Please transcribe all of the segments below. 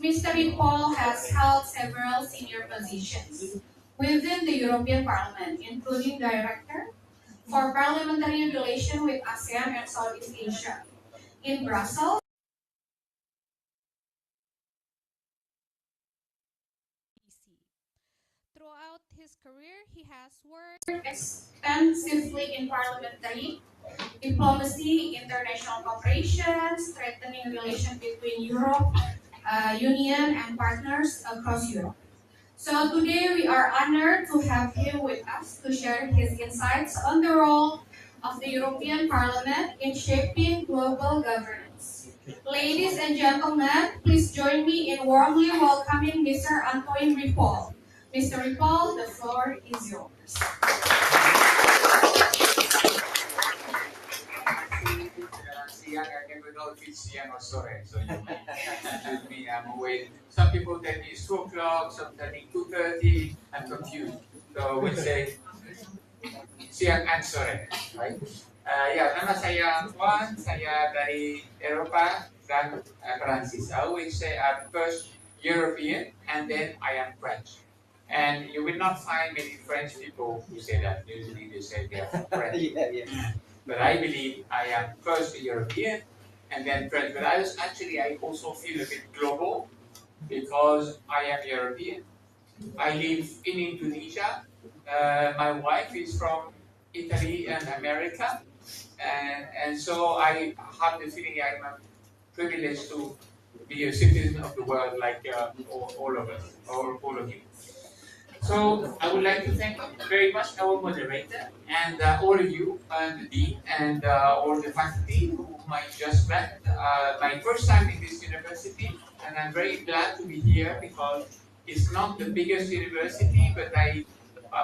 Mr. Ripoll has held several senior positions within the European Parliament, including Director for Parliamentary Relation with ASEAN and Southeast Asia in Brussels. Throughout his career, he has worked extensively in parliamentary diplomacy, international cooperation, strengthening relations between Europe, Union and partners across Europe. So today we are honored to have him with us to share his insights on the role of the European Parliament in shaping global governance. Ladies and gentlemen, please join me in warmly welcoming Mr. Antoine Ripoll. Mr. Ripoll, the floor is yours. Siang, I never know if it's siang or sore, so you may excuse me, I'm awake. Some people tell me it's 2 o'clock, some tell me 2:30, I'm confused. So we say siang and sore, right? Ya, nama saya Antoine, saya dari Eropa dan Perancis. I always say I'm first European and then I am French. And you will not find many French people who say that. Usually they say they are French. But I believe I am first European and then French. But I also feel a bit global because I am European. I live in Indonesia. My wife is from Italy and America. And so I have the feeling I'm privileged to be a citizen of the world like all of us, all of you. So I would like to thank very much our moderator and all of you and the dean and all the faculty whom I just met. My first time in this university, and I'm very glad to be here because it's not the biggest university, but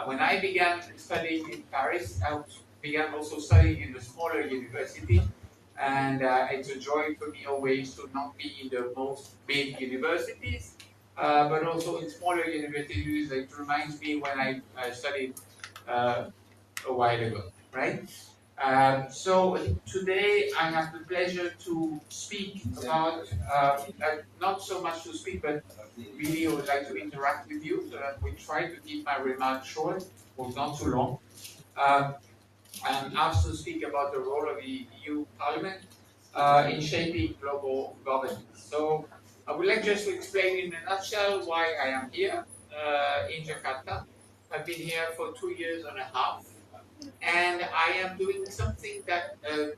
when I began studying in Paris, I began also studying in a smaller university, and it's a joy for me always to not be in the most big universities. But also in smaller universities, it reminds me when I studied a while ago, right? So today I have the pleasure to speak about, not so much to speak, but really I would like to interact with you so that we try to keep my remarks short or not too long. I'm asked to speak about the role of the EU Parliament in shaping global governance. So I would like just to explain in a nutshell why I am here in Jakarta. I've been here for 2 years and a half, and I am doing something that, the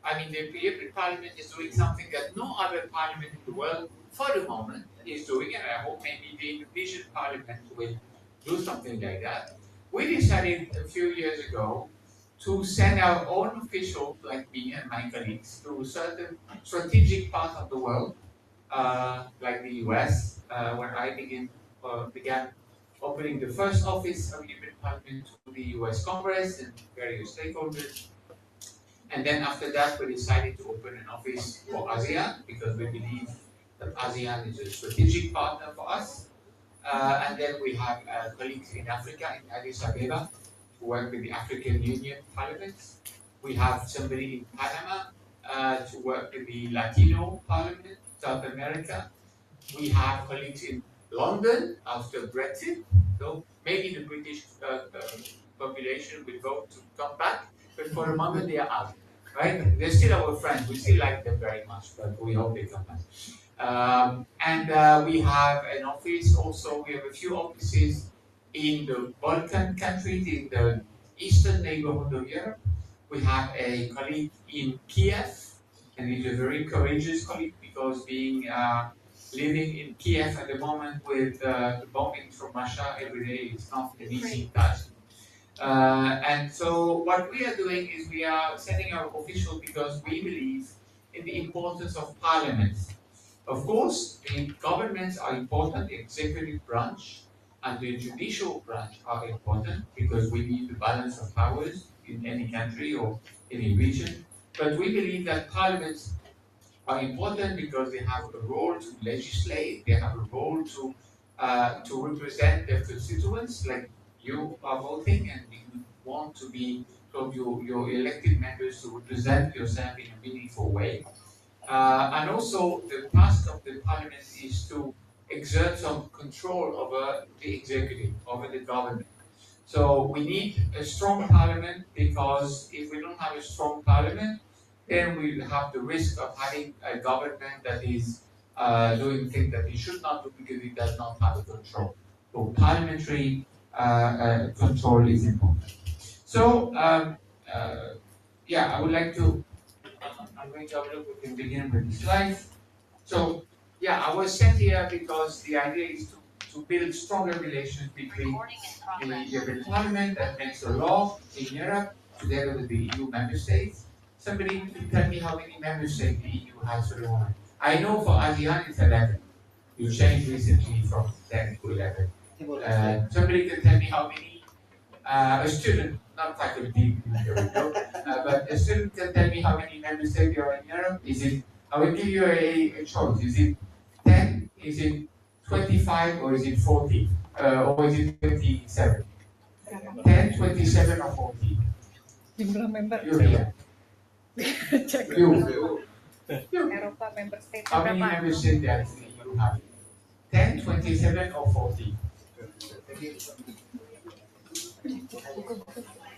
European Parliament is doing something that no other parliament in the world, for the moment, is doing, and I hope maybe the Indonesian Parliament will do something like that. We decided a few years ago to send our own officials, like me and my colleagues, to certain strategic parts of the world, like the US, where I began opening the first office of the European Parliament to the US Congress and various stakeholders. And then after that, we decided to open an office for ASEAN because we believe that ASEAN is a strategic partner for us. And then we have colleagues in Africa, in Addis Ababa, who work with the African Union parliaments. We have somebody in Panama to work with the Latino Parliament, South America. We have colleagues in London after Brexit. So maybe the British population will vote to come back, but for the moment they are out. Right? They're still our friends. We still like them very much, but we hope they come back. And we have an office also. We have a few offices in the Balkan countries, in the eastern neighborhood of Europe. We have a colleague in Kiev, and he's a very courageous colleague because living in Kiev at the moment with the bombings from Russia every day, it's not an easy task. And so what we are doing is we are sending our officials because we believe in the importance of parliaments. Of course, the governments are important, the executive branch and the judicial branch are important because we need the balance of powers in any country or any region. But we believe that parliaments are important because they have a role to legislate, they have a role to represent their constituents, like you are voting and you want to be told your elected members to represent yourself in a meaningful way. And also the task of the parliament is to exert some control over the executive, over the government. So we need a strong parliament, because if we don't have a strong parliament, then we have the risk of having a government that is doing things that it should not do because it does not have a control. So parliamentary control is important. So yeah, I would like to. I'm going to have a look. We can begin with the slides. So yeah, I was sent here because the idea is to build stronger relations between the European Parliament that makes a law in Europe together with the EU member states. Somebody can tell me how many member states the EU has for the moment. I know for ASEAN it's 11. You changed recently from 10 to 11. Somebody can tell me how many a student, not faculty, but a student can tell me how many member states there are in Europe. Is it? I will give you a choice. Is it 10? Is it 25? Or is it 40? Or is it 27? 10, 27, or 40? Jumlah member. You here. Cek. You. Eropa member state How many berapa? member states that you have? 10, 27, or 40?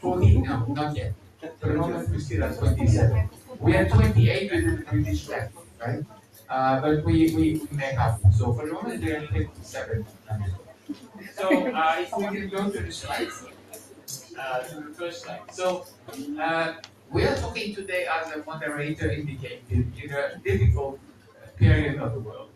40? No, not yet. For the moment, we still at 27. We are 28 with the British flag, right? But we may have. So for the moment, we are 27. So if we can go to the slides, to the first slide. So we are talking today, as the moderator indicated, in a difficult period of the world,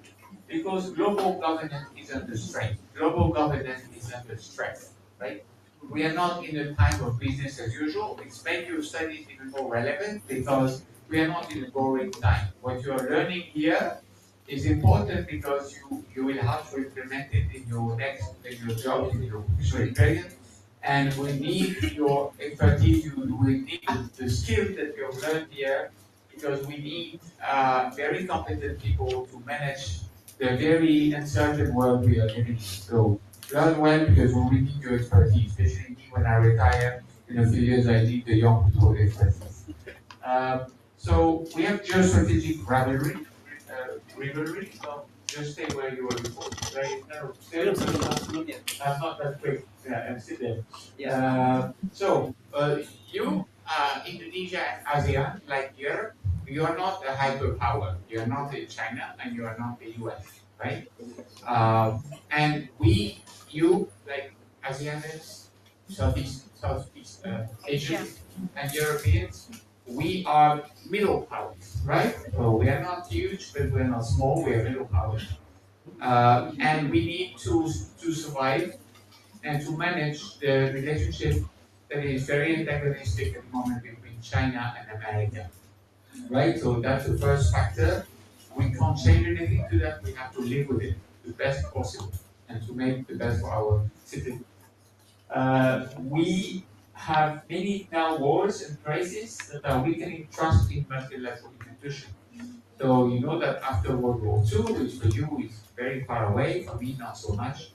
because global governance is under strain. Global governance is under stress, right? We are not in a time of business as usual, which makes your studies even more relevant, because we are not in a boring time. What you are learning here is important because you will have to implement it in your job, in your professional experience, and we need your expertise. We need the skills that you have learned here, because we need very competent people to manage the very uncertain world we are living in. So learn well, because we will need your expertise, especially me when I retire in a few years. I need the young people expertise. So we have geostrategic rivalry. So just stay where you were before. Very narrow. I'm not that quick. And sit there. So you, Indonesia and ASEAN, like Europe, you are not a hyperpower. You are not in China, and you are not the US, right? And you, like ASEANers, Southeast Asians, and Europeans, we are middle powers, right? So we are not huge, but we're not small. We are middle powers, and we need to survive and to manage the relationship that is very antagonistic at the moment between China and America, right? So that's the first factor. We can't change anything to that. We have to live with it the best possible and to make the best for our citizens. We have many now wars and crises that are weakening trust in multilateral institutions. So you know that after World War II, which for you is very far away, for me not so much.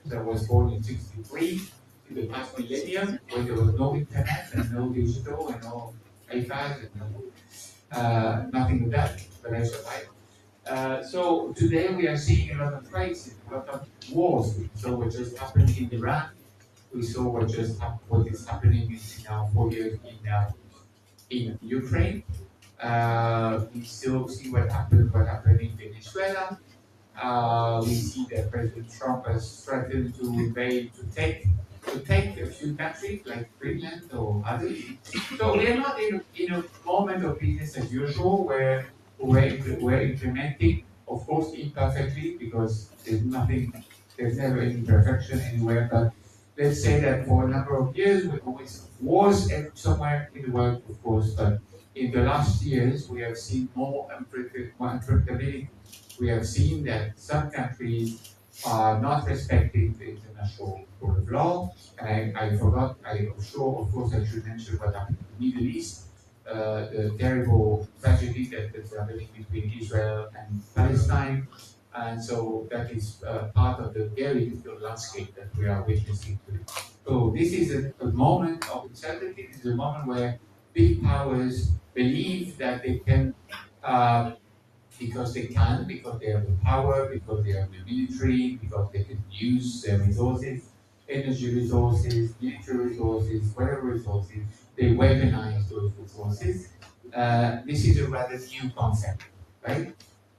So I was born in '63, in the past millennium, when there was no internet and no digital and no iPads and nothing of that, but I survived. So today we are seeing a lot of crises, a lot of wars. So what just happened in Iran, we saw what is happening in now 4 years in Ukraine. We still see what happened in Venezuela. We see that President Trump has threatened to invade, to take a few countries like Greenland or others. So we are not in a moment of business as usual where we're implementing, of course, imperfectly, because there's never any perfection anywhere. But let's say that for a number of years, we always wars somewhere in the world, of course, but in the last years, we have seen more unpredictability. We have seen that some countries are not respecting the international rule of law. And I'm sure, of course, I should mention what happened in the Middle East, the terrible tragedy that is happening between Israel and Palestine. And so that is part of the very difficult landscape that we are witnessing today. So this is a moment of uncertainty. This is a moment where big powers believe that they can because they can, because they have the power, because they have the military, because they can use their resources, energy resources, military resources, whatever resources, they weaponize those resources. This is a rather new concept, right?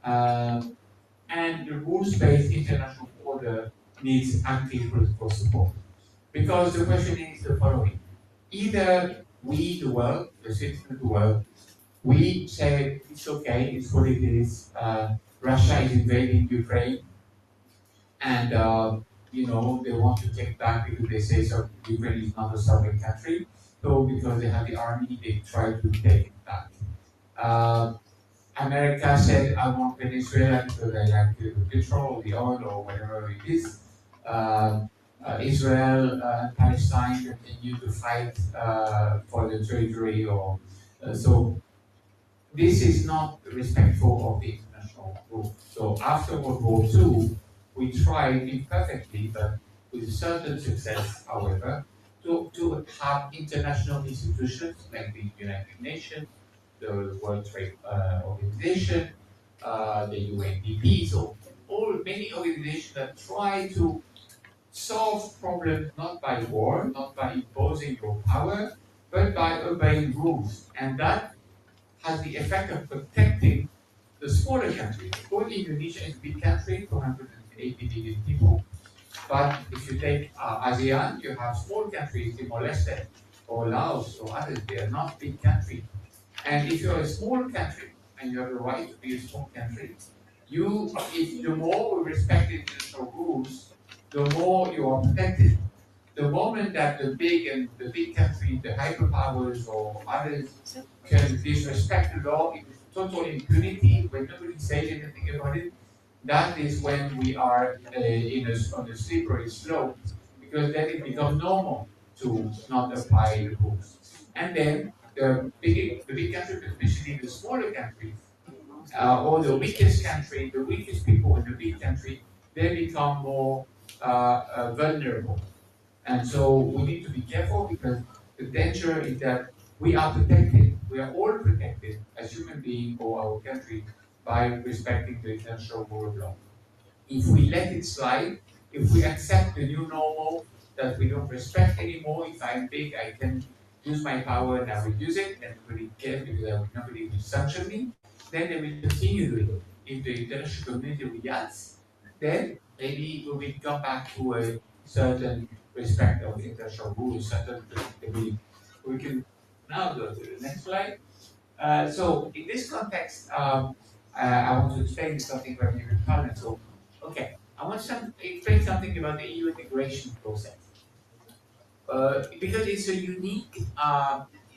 And the rules-based international order needs active political support. Because the question is the following. Either we, the world, the citizens of the world, we say it's okay, it's what it is. Russia is invading Ukraine, and they want to take back because they say so. Ukraine is not a sovereign country, so because they have the army, they try to take it back. America said, I want Venezuela because I like the petrol, the oil, or whatever it is. Israel and Palestine continue to fight for the territory, or so. This is not respectful of the international rules. So after World War II, we tried imperfectly, but with certain success, however, to have international institutions like the United Nations, the World Trade Organization, the UNDP, so many organizations that try to solve problems not by war, not by imposing your power, but by obeying rules. And that has the effect of protecting the smaller countries. Of course, Indonesia is a big country, 280 million people. But if you take ASEAN, you have small countries, Timor-Leste, or Laos, or others. They are not big countries. And if you're a small country, and you have the right to be a small country, the more we respect international rules, the more you are protected. The moment that the big countries, the hyperpowers or others can disrespect the law in total impunity when nobody says anything about it, that is when we are on a slippery slope, because then it becomes normal to not apply the rules. And then the big countries, especially the smaller countries, or the weakest country, the weakest people in the big country, they become more vulnerable. And so we need to be careful, because the danger is that we are protected. We are all protected as human beings or our country by respecting the international rule of law. If we let it slide, if we accept the new normal that we don't respect anymore, if I'm big, I can use my power and I will use it, and nobody cares because nobody will sanction me, then they will continue doing it. If the international community reacts, then maybe we will come back to a certain respect of international rules, certain predictability. We can now go to the next slide. So in this context, I want to explain something about the European Parliament. So, okay, I want to explain something about the EU integration process. Because it's a unique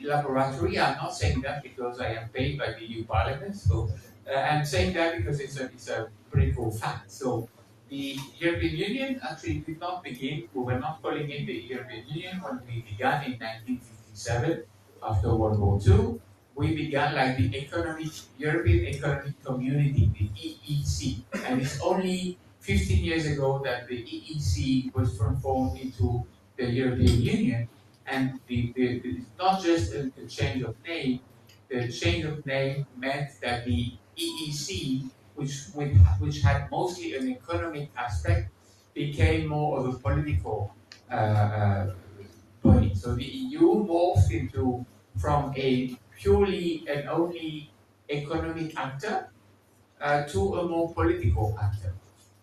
laboratory. I'm not saying that because I am paid by the EU Parliament. So I'm saying that because it's a pretty cool fact. So the European Union actually did not begin. We were not calling it the European Union when we began in 1957 after World War II. We began like the European Economic Community, the EEC, and it's only 15 years ago that the EEC was transformed into the European Union, and it's not just a change of name. The change of name meant that the EEC, which had mostly an economic aspect, became more of a political body. So the EU morphed from a purely and only economic actor to a more political actor.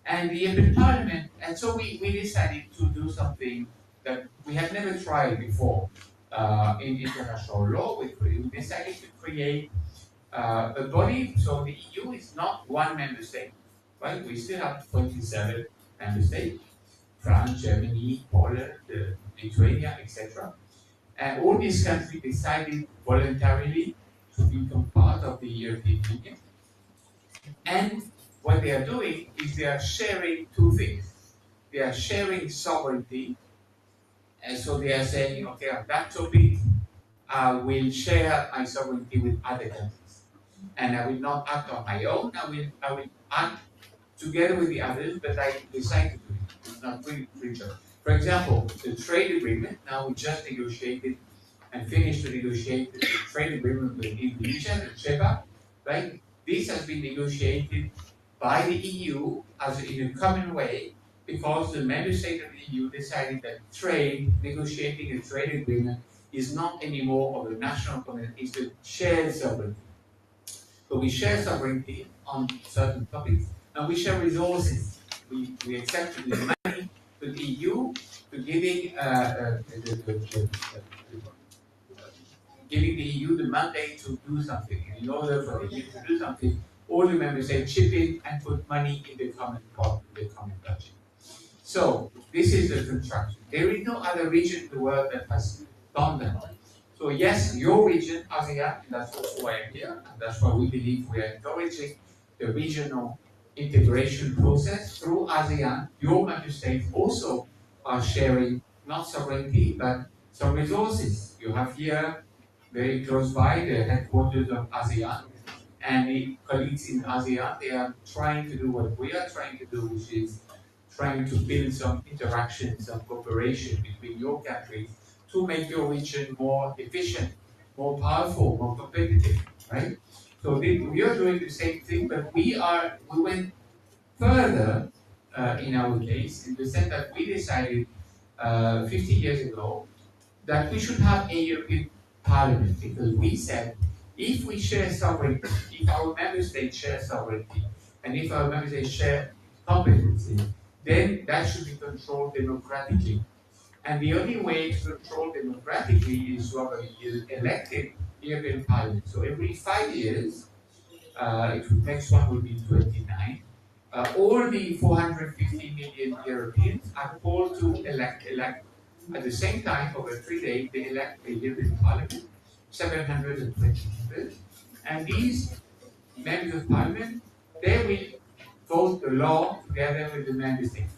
And the European Parliament, and so we decided to do something that we had never tried before in international law. We decided to create a body. So the EU is not one member state, right? We still have 27 member states: France, Germany, Poland, Lithuania, etc. And all these countries decided voluntarily to become part of the European Union. And what they are doing is they are sharing two things. They are sharing sovereignty, and so they are saying, okay, on that topic, I will share my sovereignty with other countries, and I will not act on my own. I will act together with the others, but I decide to do it. It's not free choice. For example, the trade agreement. Now we just negotiated and finished to negotiate the trade agreement with Indonesia, the CEPA, right? this has been negotiated by the EU as in a common way, because the member state of the EU decided that negotiating a trade agreement is not anymore of a national community, it's a shared sovereignty. So we share sovereignty on certain topics, and we share resources. We accept to give money to the EU to giving the EU the mandate to do something. And in order for the EU to do something, all the member states chip in and put money in the common pot, the common budget. So this is the construction. There is no other region in the world that has done that. So yes, your region, ASEAN, and that's also why I'm here, and that's why we believe we are encouraging the regional integration process through ASEAN. Your member states also are sharing not sovereignty, but some resources. You have here, very close by, the headquarters of ASEAN, and the colleagues in ASEAN, they are trying to do what we are trying to do, which is trying to build some interaction, some cooperation between your countries to make your region more efficient, more powerful, more competitive, right? So we are doing the same thing, but we went further in our case, in the sense that we decided 50 years ago that we should have a European Parliament, because we said if we share sovereignty, if our member states share sovereignty, and if our member states share competency, then that should be controlled democratically. And the only way to control democratically is to have an elected European Parliament. So every 5 years, next one will be 29, all the 450 million Europeans are called to elect. At the same time, over 3 days, they elect a European Parliament, 720 members. And these members of Parliament, they will vote the law together with the member states,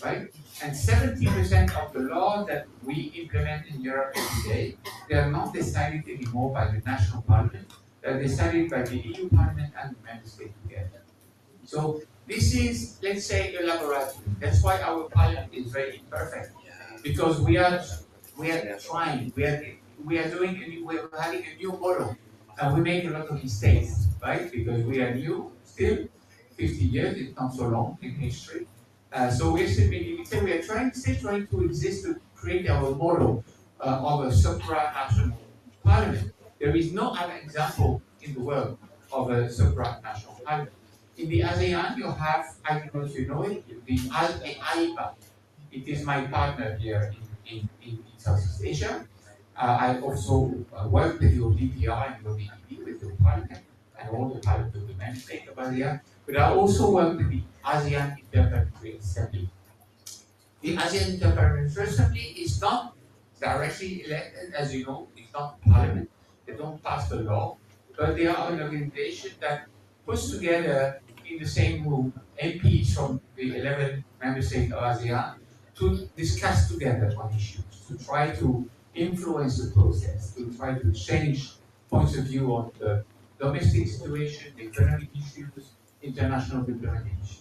right? And 70% of the laws that we implement in Europe today, they are not decided anymore by the national parliament, they are decided by the EU Parliament and the member states together. So this is, let's say, a laboratory. That's why our parliament is very imperfect, because we are trying, we are having a new model, and we make a lot of mistakes, right? Because we are new still, 50 years, it's not so long in history. So we are still trying to exist to create our model of a supranational parliament. There is no other example in the world of a supranational parliament. In the ASEAN, you have, I don't know if you know it, the AIPA. It is my partner here in Southeast Asia. I also work with your DPR and your DPP, with your parliament, and all the parliament of the member state of ASEAN. But I also work with the ASEAN Interparliamentary Assembly. The ASEAN Interparliamentary Assembly is not directly elected, as you know, it's not parliament. They don't pass the law, but they are an organization that puts together in the same room MPs from the 11 member states of ASEAN to discuss together on issues, to try to influence the process, to try to change points of view on the domestic situation, the economic issues, international diplomatic issues.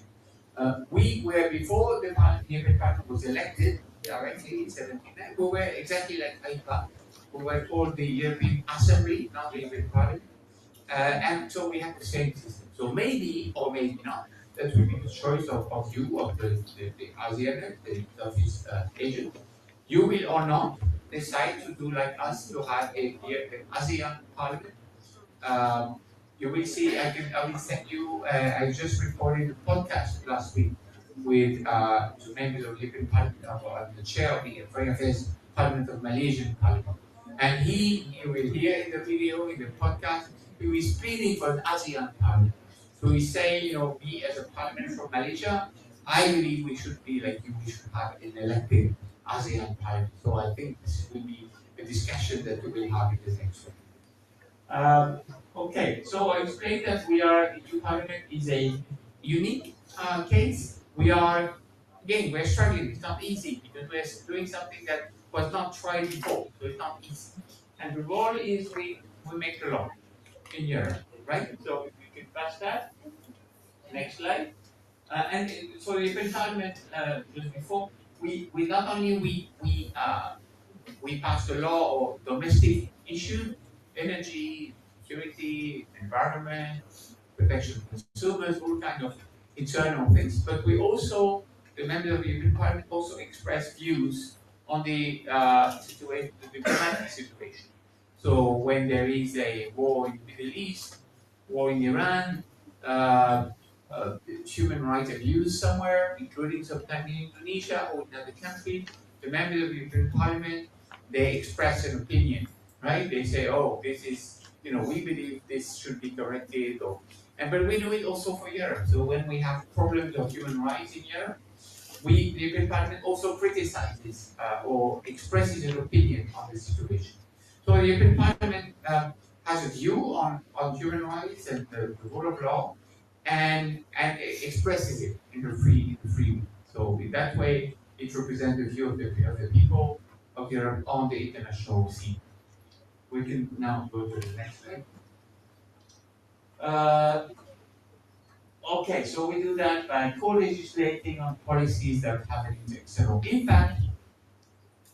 We were, before the European Parliament was elected directly in 79, we were exactly like AIPA. We were called the European Assembly, not the European Parliament. And so we have the same system. So maybe, or maybe not, that will be the choice of you, of the ASEAN, the Southeast Asian. You will or not decide to do like us, to have an ASEAN Parliament. You will see, I will send you, I just recorded a podcast last week with two members of the European Parliament, the chair of the Foreign Affairs Parliament of Malaysian Parliament. And you will hear in the video, in the podcast, he is pleading for an ASEAN Parliament. So he's saying, we as a parliament from Malaysia, I believe we should be like you, we should have an elected ASEAN Parliament. So I think this will be a discussion that we will have in the next one. Okay, so I explained that the EU Parliament is a unique case. We're struggling. It's not easy because we're doing something that was not tried before, so it's not easy. And the role is we make the law in Europe, right? So if we can pass that. Next slide. And so the European Parliament, just before, we not only we pass the law or domestic issues, energy, security, environment, protection of consumers, all kind of internal things. But we also, the members of the European Parliament also express views on the situation, the diplomatic situation. So when there is a war in the Middle East, war in Iran, uh, human rights abuse somewhere, including sometimes in Indonesia or in other country, the members of the European Parliament, they express an opinion, right? They say, oh, this is, we believe this should be corrected, but we do it also for Europe. So when we have problems of human rights in Europe, the European Parliament also criticizes or expresses an opinion on the situation. So the European Parliament has a view on human rights and the rule of law, and it expresses it in the free way. So in that way, it represents the view of the people of Europe on the international scene. We can now go to the next slide. Okay, so we do that by co-legislating on policies that have an external impact.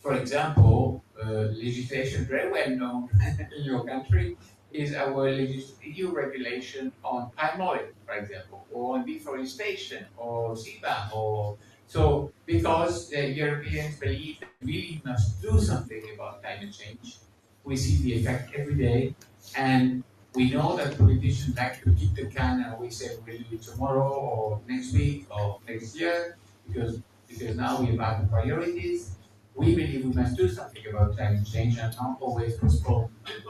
For example, legislation very well known in your country is our EU regulation on palm oil, for example, or on deforestation, or CBAM, or so because the Europeans believe that we really must do something about climate change. We see the effect every day, and we know that politicians like to kick the can and we say we'll do it tomorrow or next week or next year because now we have other priorities. We believe we must do something about climate change and not always postpone it.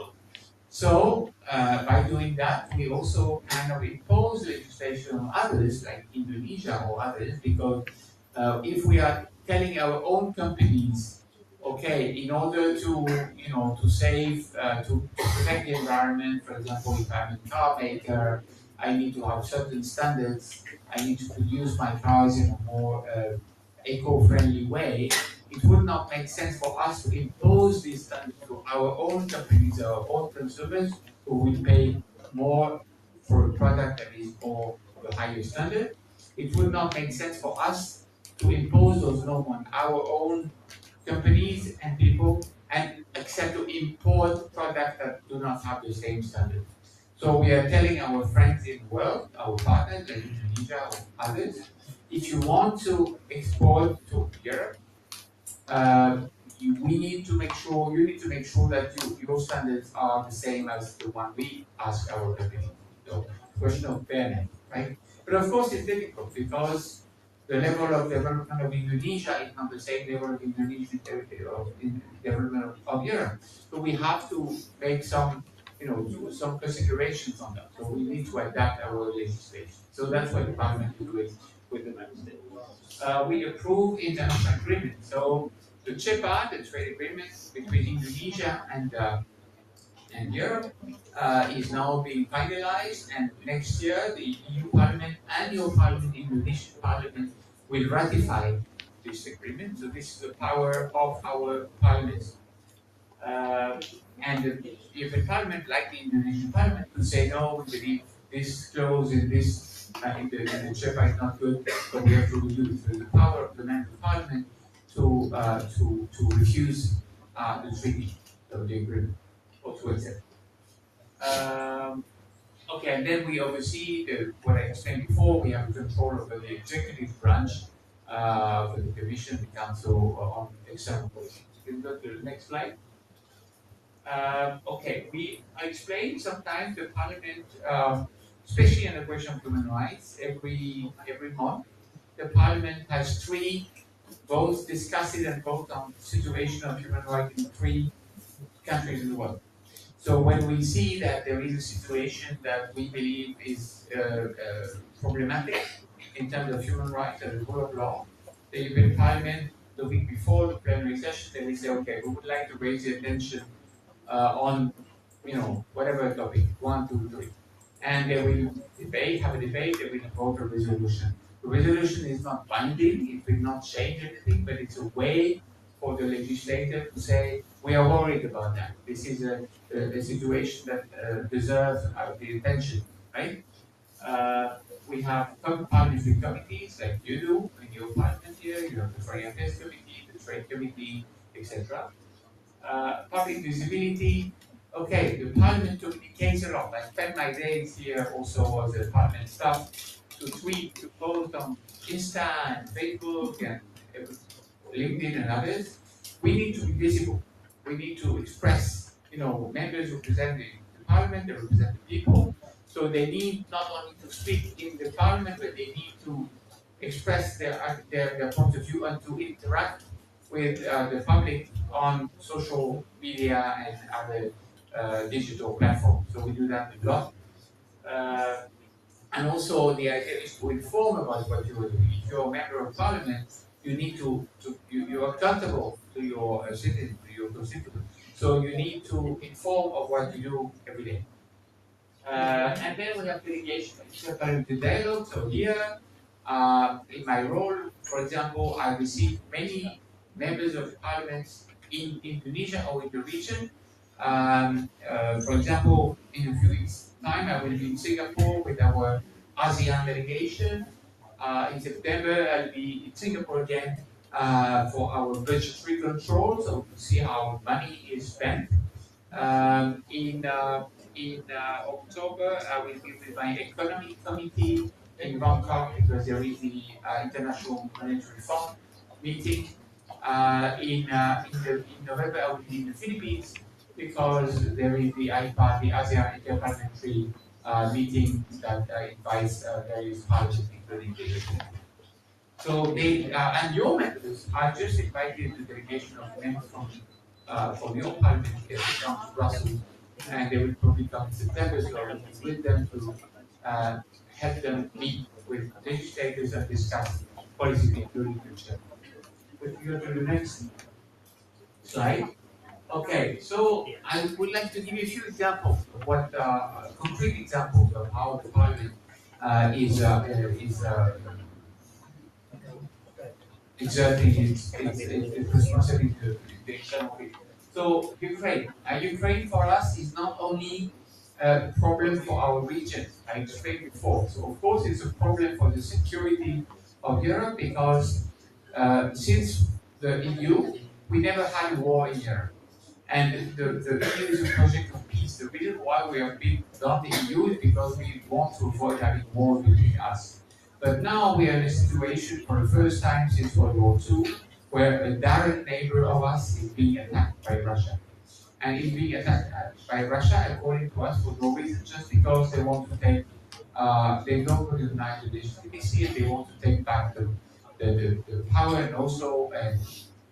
So by doing that, we also kind of impose legislation on others, like Indonesia or others, because if we are telling our own companies, okay, in order to save, to protect the environment, for example, if I'm a car maker, I need to have certain standards. I need to produce my cars in a more eco-friendly way. It would not make sense for us to impose these standards to our own companies, our own consumers, who will pay more for a product that is more of a higher standard. It would not make sense for us to impose those norms on our own companies and people, and accept to import products that do not have the same standard. So we are telling our friends in the world, our partners like Indonesia or others, if you want to export to Europe, we need to make sure, you need to make sure that your standards are the same as the one we ask our company. So, question of fairness, right? But of course, it's difficult because the level of development of Indonesia is not the same level of Indonesian development of Europe. So we have to make some, some considerations on that. So we need to adapt our legislation. So that's what the Parliament is doing with the member states. We approve international agreements. So the CEPA, the trade agreement between Indonesia and Europe, is now being finalized, and next year the EU Parliament and your Parliament, Indonesian Parliament, will ratify this agreement. So this is the power of our parliaments. And the European Parliament, like the Indonesian Parliament, to say no, we believe this clause in this in the CEPA is not good, but we have to review it. So the power of the member of Parliament to refuse the treaty of the agreement or to accept. Okay, and then we oversee what I explained before. We have control over the executive branch for the Commission, the Council on external policy. You can go to the next slide. Okay, I explained sometimes the Parliament, especially on the question of human rights, every month, the Parliament has 3 votes discussing and vote on the situation of human rights in 3 countries in the world. So when we see that there is a situation that we believe is problematic in terms of human rights and the rule of law, the European Parliament, the week before the plenary session, they will say, okay, we would like to raise the attention on, whatever topic, 1, 2, 3. And they will have a debate, they will vote a resolution. The resolution is not binding, it will not change anything, but it's a way for the legislator to say, we are worried about that. This is a situation that deserves the attention, right? We have parliamentary committees like you do in your parliament here, you have the Foreign Affairs Committee, the Trade Committee, etc. Public visibility, Okay, the Parliament communicates a lot. I spend my days here also as a Parliament staff to tweet, to post on Insta and Facebook and LinkedIn and others. We need to be visible. We need to express, members representing the Parliament, they represent the people. So they need not only to speak in the Parliament, but they need to express their point of view and to interact with the public on social media and other digital platforms. So we do that a lot. And also the idea is to inform about what you are doing. If you're a member of parliament, you need you're accountable to your citizens, to your constituents. So you need to inform of what you do every day. And then we have delegation, parliamentary dialogue. So here, in my role, for example, I receive many members of parliaments in Indonesia or in the region. For example, in a few weeks' time, I will be in Singapore with our ASEAN delegation. In September, I'll be in Singapore again for our budgetary control, so to see how money is spent. In October, I will be with my economic committee in Bangkok because there is the International Monetary Fund meeting. In November, I will be in the Philippines because there is the IPA, the ASEAN Interparliamentary meeting that invites various parliaments, including the USNI. So they and your members are just invited to the delegation of members from your parliament here to come to Brussels, and they will probably come in September. So I will be with them to help them meet with legislators and discuss policies, including future. If you go to the next slide. Okay, so I would like to give you a few examples of what concrete examples of how the parliament is exerting its responsibility to the external field. So Ukraine for us is not only a problem for our region. I explained before. So of course it's a problem for the security of Europe because since the EU, we never had a war in Europe. And the EU is a project of peace. The reason why we have been done the EU is because we want to avoid having war between us. But now we are in a situation for the first time since World War II where a direct neighbor of us is being attacked by Russia. And is being attacked by Russia, according to us, for no reason, just because they want to take, they don't recognize the legitimacy and they want to take back the power. And also,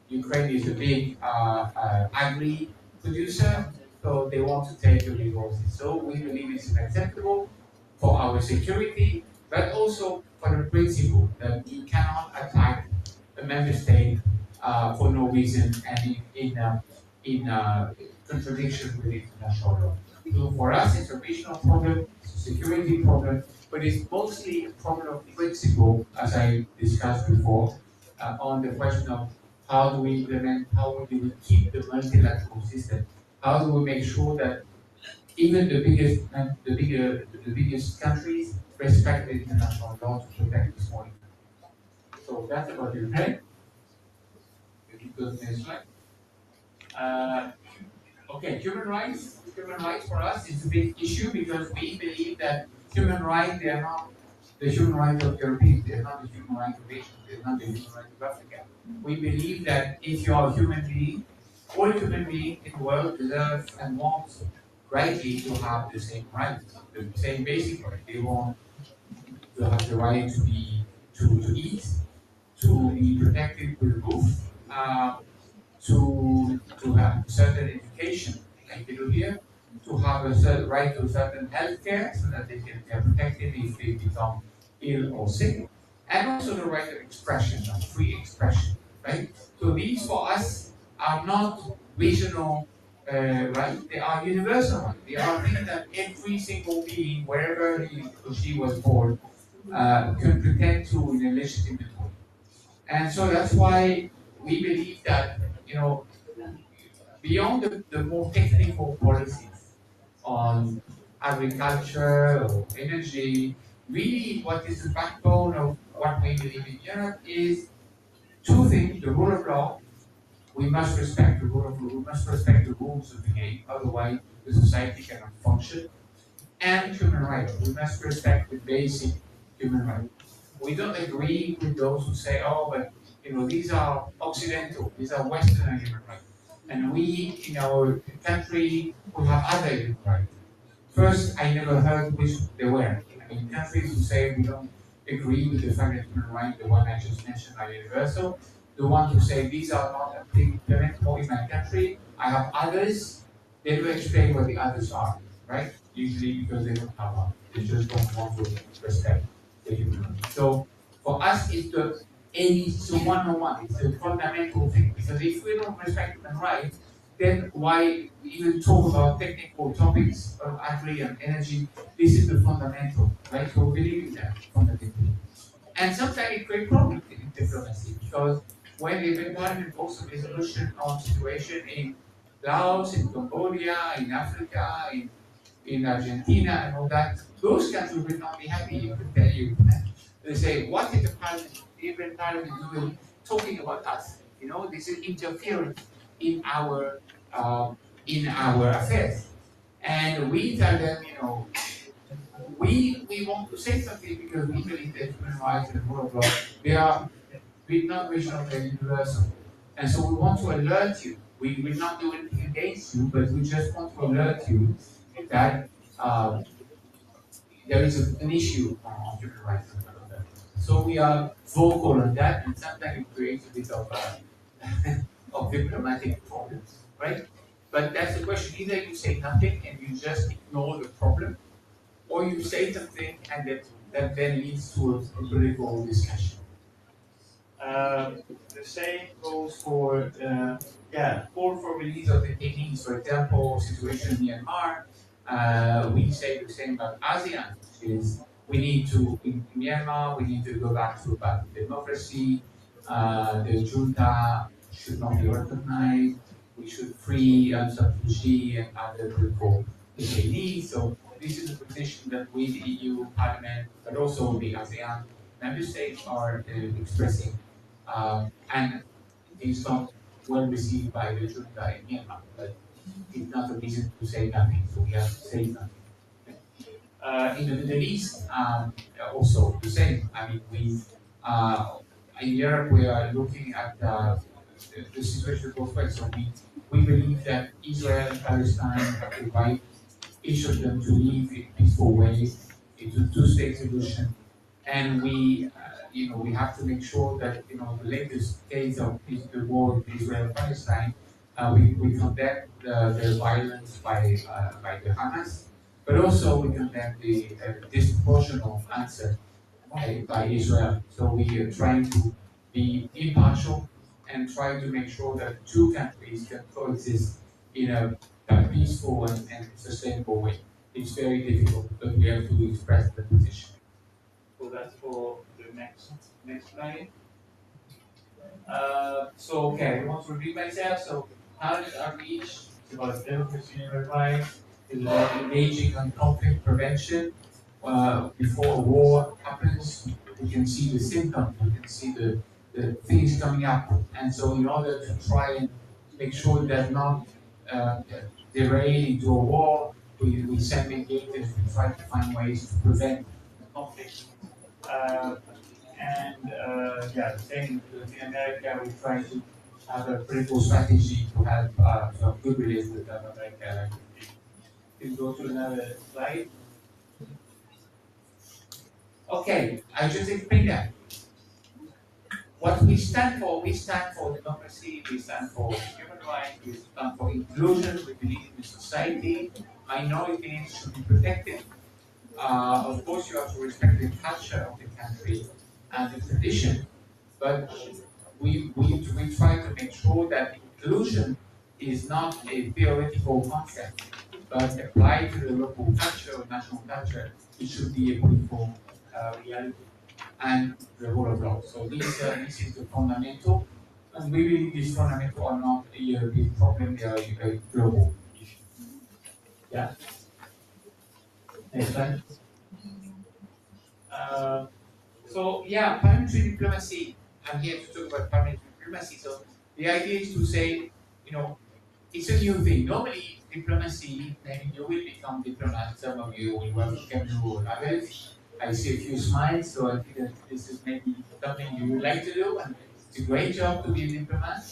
Ukraine is a big agri producer, so they want to take the resources. So we believe it's unacceptable for our security, but also for the principle that you cannot attack a member state for no reason and in contradiction with international law. So for us, it's a regional problem, it's a security problem, but it's mostly a problem of principle, as I discussed before, on the question of how do we implement, how do we keep the multilateral system, how do we make sure that even the biggest countries respect the international law to protect the small countries. So that's about Ukraine. If you go to the next slide. Okay, human rights. Human rights for us is a big issue because we believe that human rights, they are not the human rights of Europeans, they are not the human rights of Asia, they are not the human rights of Africa. We believe that if you are a human being, all human beings in the world deserve and want rightly to have the same rights, the same basic rights. They want to have the right to eat, to be protected with a roof, to have certain education, like they do here, to have a certain right to certain health care so that they are protected if they become ill or sick, and also the right of expression, of free expression, right? So these for us are not regional rights, they are universal rights. They are things that every single being, wherever he or she was born, can pretend to in a legitimate way. And so that's why we believe that, beyond the more technical policies on agriculture or energy, really what is the backbone of what we believe in Europe is two things: the rule of law, we must respect the rule of law, we must respect the rules of the game, otherwise the society cannot function. And human rights, we must respect the basic human rights. We don't agree with those who say, oh, but these are Occidental, these are Western human rights. And we, in our country, we have other human rights. First, I never heard which they were. I mean, countries who say we don't agree with the fact that human rights, the one I just mentioned, are universal. The ones who say these are not implementable in my country, I have others. They will explain what the others are, right? Usually because they don't have one. They just don't want to respect the human rights. So for us, it's the 101. It's a fundamental thing. Because if we don't respect human rights, then why even talk about technical topics of agri and energy? This is the fundamental, right? So we believe in that fundamentally. And sometimes it creates problems in diplomacy because when the Parliament votes a resolution on situation in Laos, in Cambodia, in Africa, in Argentina, and all that, those countries will not be happy. You can tell you. They say, what is the Parliament, the European Parliament doing talking about us? This is interference in our affairs. And we tell them, we want to say something because we believe that human rights and rule of law, they are not regional, they're universal. And so we want to alert you. We will not do anything against you, but we just want to alert you that there is an issue on human rights. So we are vocal on that, and sometimes it creates a bit of of diplomatic problems, right? But that's the question. Either you say nothing and you just ignore the problem, or you say something and that then leads to a political discussion. The same goes for call for release of detainees. For example, situation in Myanmar. We say the same about ASEAN, which is we need to in Myanmar we need to go back to about democracy. The junta should not be recognized. We should free Aung San Suu Kyi and other political detainees. So this is a position that we, the EU Parliament, but also the ASEAN member states are expressing, and it's not well received by the junta in Myanmar, but it's not a reason to say nothing, so we have to say something. In the Middle East, also the same. I mean, in Europe we are looking at the situation both ways. So we believe that Israel and Palestine have the right, each of them, to live in peaceful ways. It's a two-state solution, and we have to make sure that the latest case of the war in Israel and Palestine, we condemn the violence by the Hamas, but also we condemn the disproportional answer by Israel. So we are trying to be impartial and try to make sure that two countries can coexist in a peaceful and sustainable way. It's very difficult, but we have to express the position. So that's for the next slide. Okay, I want to repeat myself. So how does outreach? It's about democracy and human rights. It's about engaging on conflict prevention. Before a war happens, we can see the symptoms, we can see the things coming up. And so in order to try and make sure that not derail into a war, we send engagements, we try to find ways to prevent the conflict. The same in Latin America, we try to have a political strategy to have good relations with Latin America. Please go to another slide. Okay, I just explained that. What we stand for democracy, we stand for human rights, we stand for inclusion, we believe in society, minorities should be protected. Of course, you have to respect the culture of the country and the tradition, but we try to make sure that inclusion is not a theoretical concept, but applied to the local culture or national culture. It should be a political reality and the rule of law. So this is the fundamental, and we believe these fundamental are not a European problem; they are a global issue. Yeah. Next slide. Parliamentary diplomacy. I'm here to talk about parliamentary diplomacy. So The idea is to say, it's a new thing. Normally, diplomacy, maybe you will become diplomat, some of you will work in Cameroon or others. I see a few smiles, so I think that this is maybe something you would like to do, and it's a great job to be a diplomat.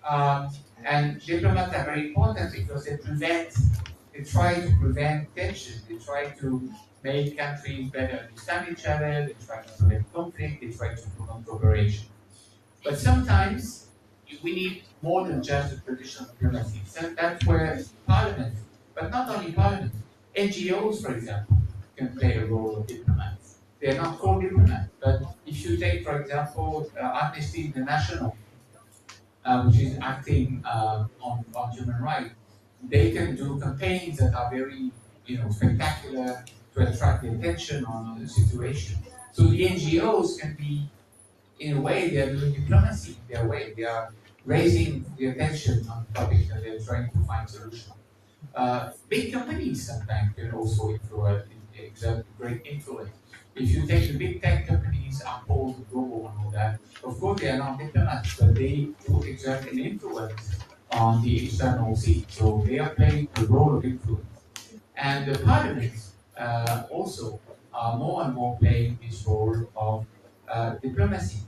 Um, and diplomats are very important because they try to prevent tension, they try to make countries better understand each other, they try to prevent conflict, they try to promote cooperation. But sometimes we need more than just a traditional diplomacy. So that's where Parliament, but not only Parliament, NGOs, for example, can play a role of diplomats. They are not called diplomats, but if you take, for example, Amnesty International, which is acting on human rights, they can do campaigns that are very, spectacular to attract the attention on the situation. So the NGOs can be, in a way, they are doing diplomacy in their way. They are raising the attention on topics and they're trying to find solutions. Big companies sometimes can also exert great influence. If you take the big tech companies, Apple, Google, and all that, of course they are not diplomats, but they do exert an influence on the external scene. So they are playing a role of influence. And the parliaments also are more and more playing this role of diplomacy.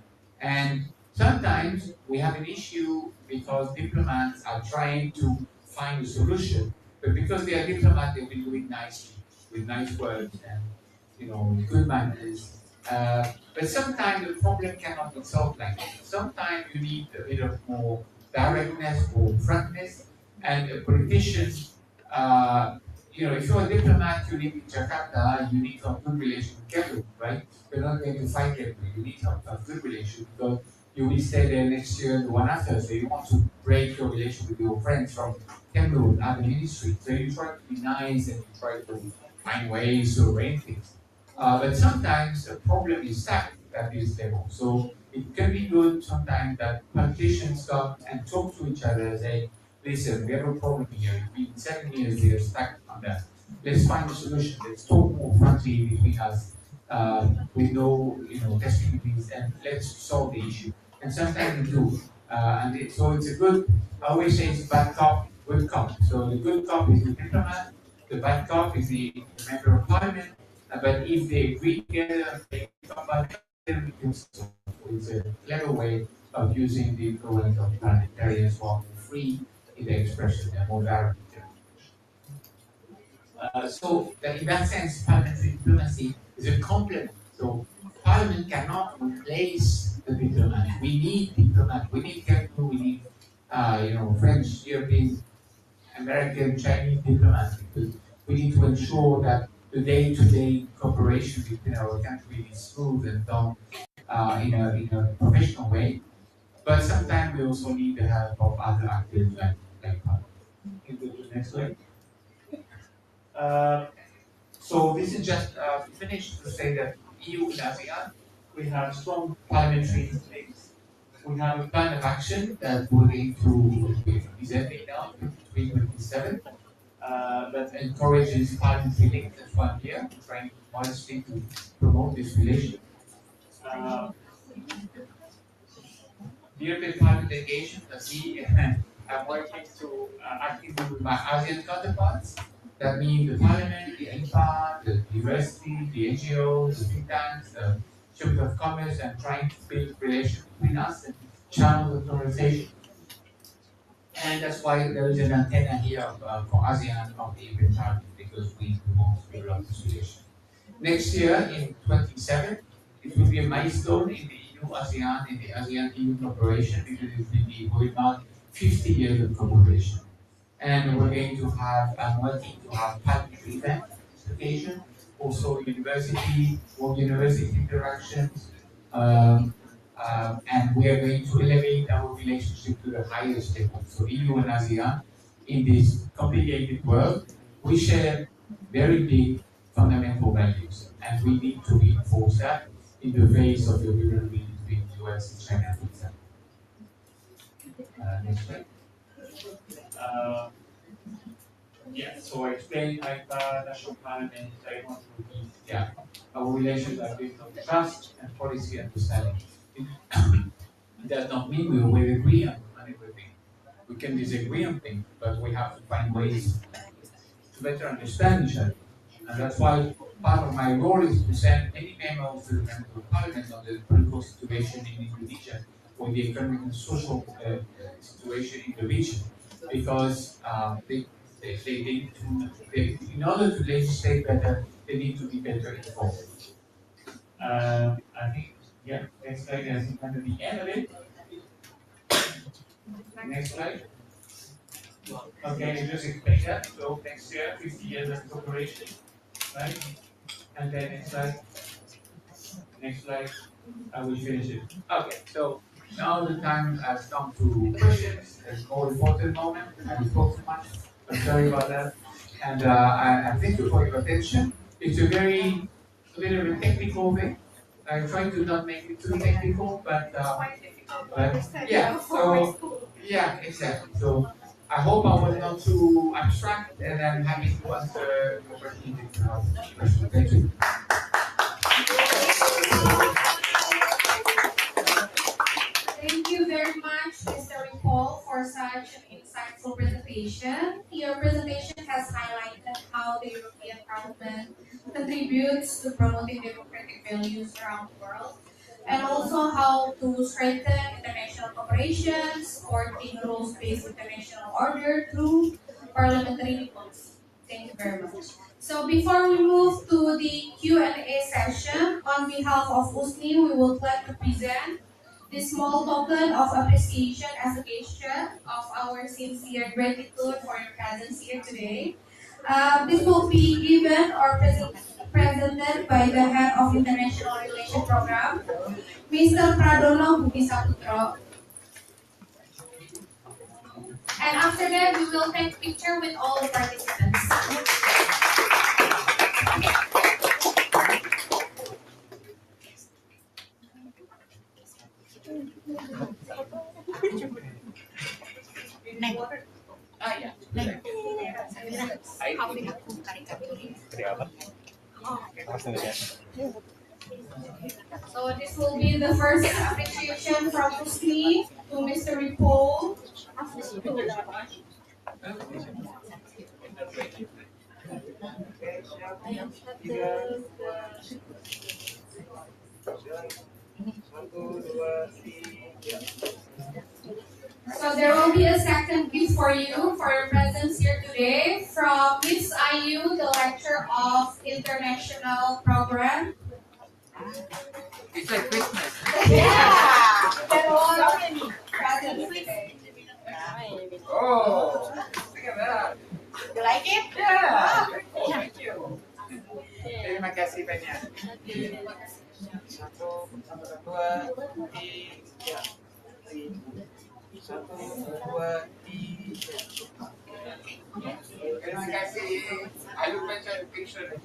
And sometimes we have an issue because diplomats are trying to find a solution, but because they are diplomats, they will do it nicely, with nice words and good manners. But sometimes the problem cannot be solved like that. Sometimes you need a bit of more directness or frankness, and a politician if you're a diplomat, you live in Jakarta, you need to have good relations with Cameroon, right? You're not going to fight Cameroon. You need to have good relations because you will stay there next year and the one after. So you want to break your relation with your friends from Cameroon, other ministry. So you try to be nice and you try to find ways to arrange things. But sometimes a problem is stuck at this level. So it can be good sometimes that politicians come and talk to each other and say, listen, we have a problem here. It's been 7 years they are stuck on that. Let's find a solution. Let's talk more frankly between us with no testimonies and let's solve the issue. And sometimes we do. So it's a good, I always say it's bad cop, good cop. So the good cop is the diplomat, the bad cop is the member of parliament. But if they agree together, they come back, then we can solve. It's a clever way of using the influence of parliamentarians who are free in the expression and more direct. So that in that sense, parliamentary diplomacy is a complement. So parliament cannot replace the diplomat. We need diplomat. We need Cameroon. We need French, European, American, Chinese diplomats because we need to ensure that the day-to-day cooperation between our countries is smooth and done in a professional way. But sometimes we also need the help of other actors like parliament. Can you go to the next slide? So this is just to finish to say that EU and ASEAN, we have strong parliamentary links. We have a plan of action that we're going to be presenting now, 2027, that encourages parliamentary links. That's one year. We're trying modestly to promote this relation. The European Parliament delegation, that we are working to actively with my ASEAN counterparts. That means the Parliament, the IPA, the university, the NGOs, the think tanks, the Chamber of Commerce, and trying to build relations between us and channels of conversation. And that's why there is an antenna here for ASEAN of the European Parliament, because we want to develop this relation. Next year, in 27, it will be a milestone in the EU-ASEAN, in the ASEAN-EU cooperation, because it will be going on 50 years of cooperation. And we're going to have, I'm working to have parliamentary events on this occasion, also world university interactions, and we are going to elevate our relationship to the highest level. So EU and ASEAN, in this complicated world, we share very big fundamental values, and we need to reinforce that in the face of the rivalry between the US and China, for example. Next slide. So I explained national parliament, I want to be, our relations are based on trust and policy understanding. It does not mean we always agree on everything. We can disagree on things, but we have to find ways to better understand each other. And that's why part of my role is to send any memos to the members of parliament on the political situation in Indonesia or the economic and social situation in the region, because they need to, in order to legislate better, they need to be better informed. I think, yeah, next slide is kind of the end of it. Next slide. Okay, you just explain that. So next year, 50 years of cooperation, right? And then next slide, I will finish it. Okay, so now the time has come to questions. There's a more important moment. I spoke too much. I'm sorry about that. And I thank you for your attention. It's a bit of a technical thing. I try to not make it too technical, but yeah, so yeah, exactly. So I hope I was not too abstract, and I'm happy to answer your questions. Thank you. Thank you very much, Mr. Ripoll, for such an insightful presentation. Your presentation has highlighted how the European Parliament contributes to promoting democratic values around the world, and also how to strengthen international cooperation, supporting rules-based international order through parliamentary diplomacy. Thank you very much. So before we move to the Q&A session, on behalf of USNI, we would like to present this small token of appreciation as a gesture of our sincere gratitude for your presence here today. This will be given or presented by the head of International Relations Program, Mr. Pradono Budi Saputro. And after that, we will take picture with all the participants. So this will be the first appreciation from USNI to Mr. Ripoll. So there will be a second gift for you for your presence here today from Miss IU, the lecturer of International Program. It's like Christmas. Yeah! Presents today. Oh, look at that. You like it? Yeah. Oh, thank you. Terima kasih banyak. Satu, dua, tiga. Satu, dua, tiga. Terima kasih. I look better in picture. Terima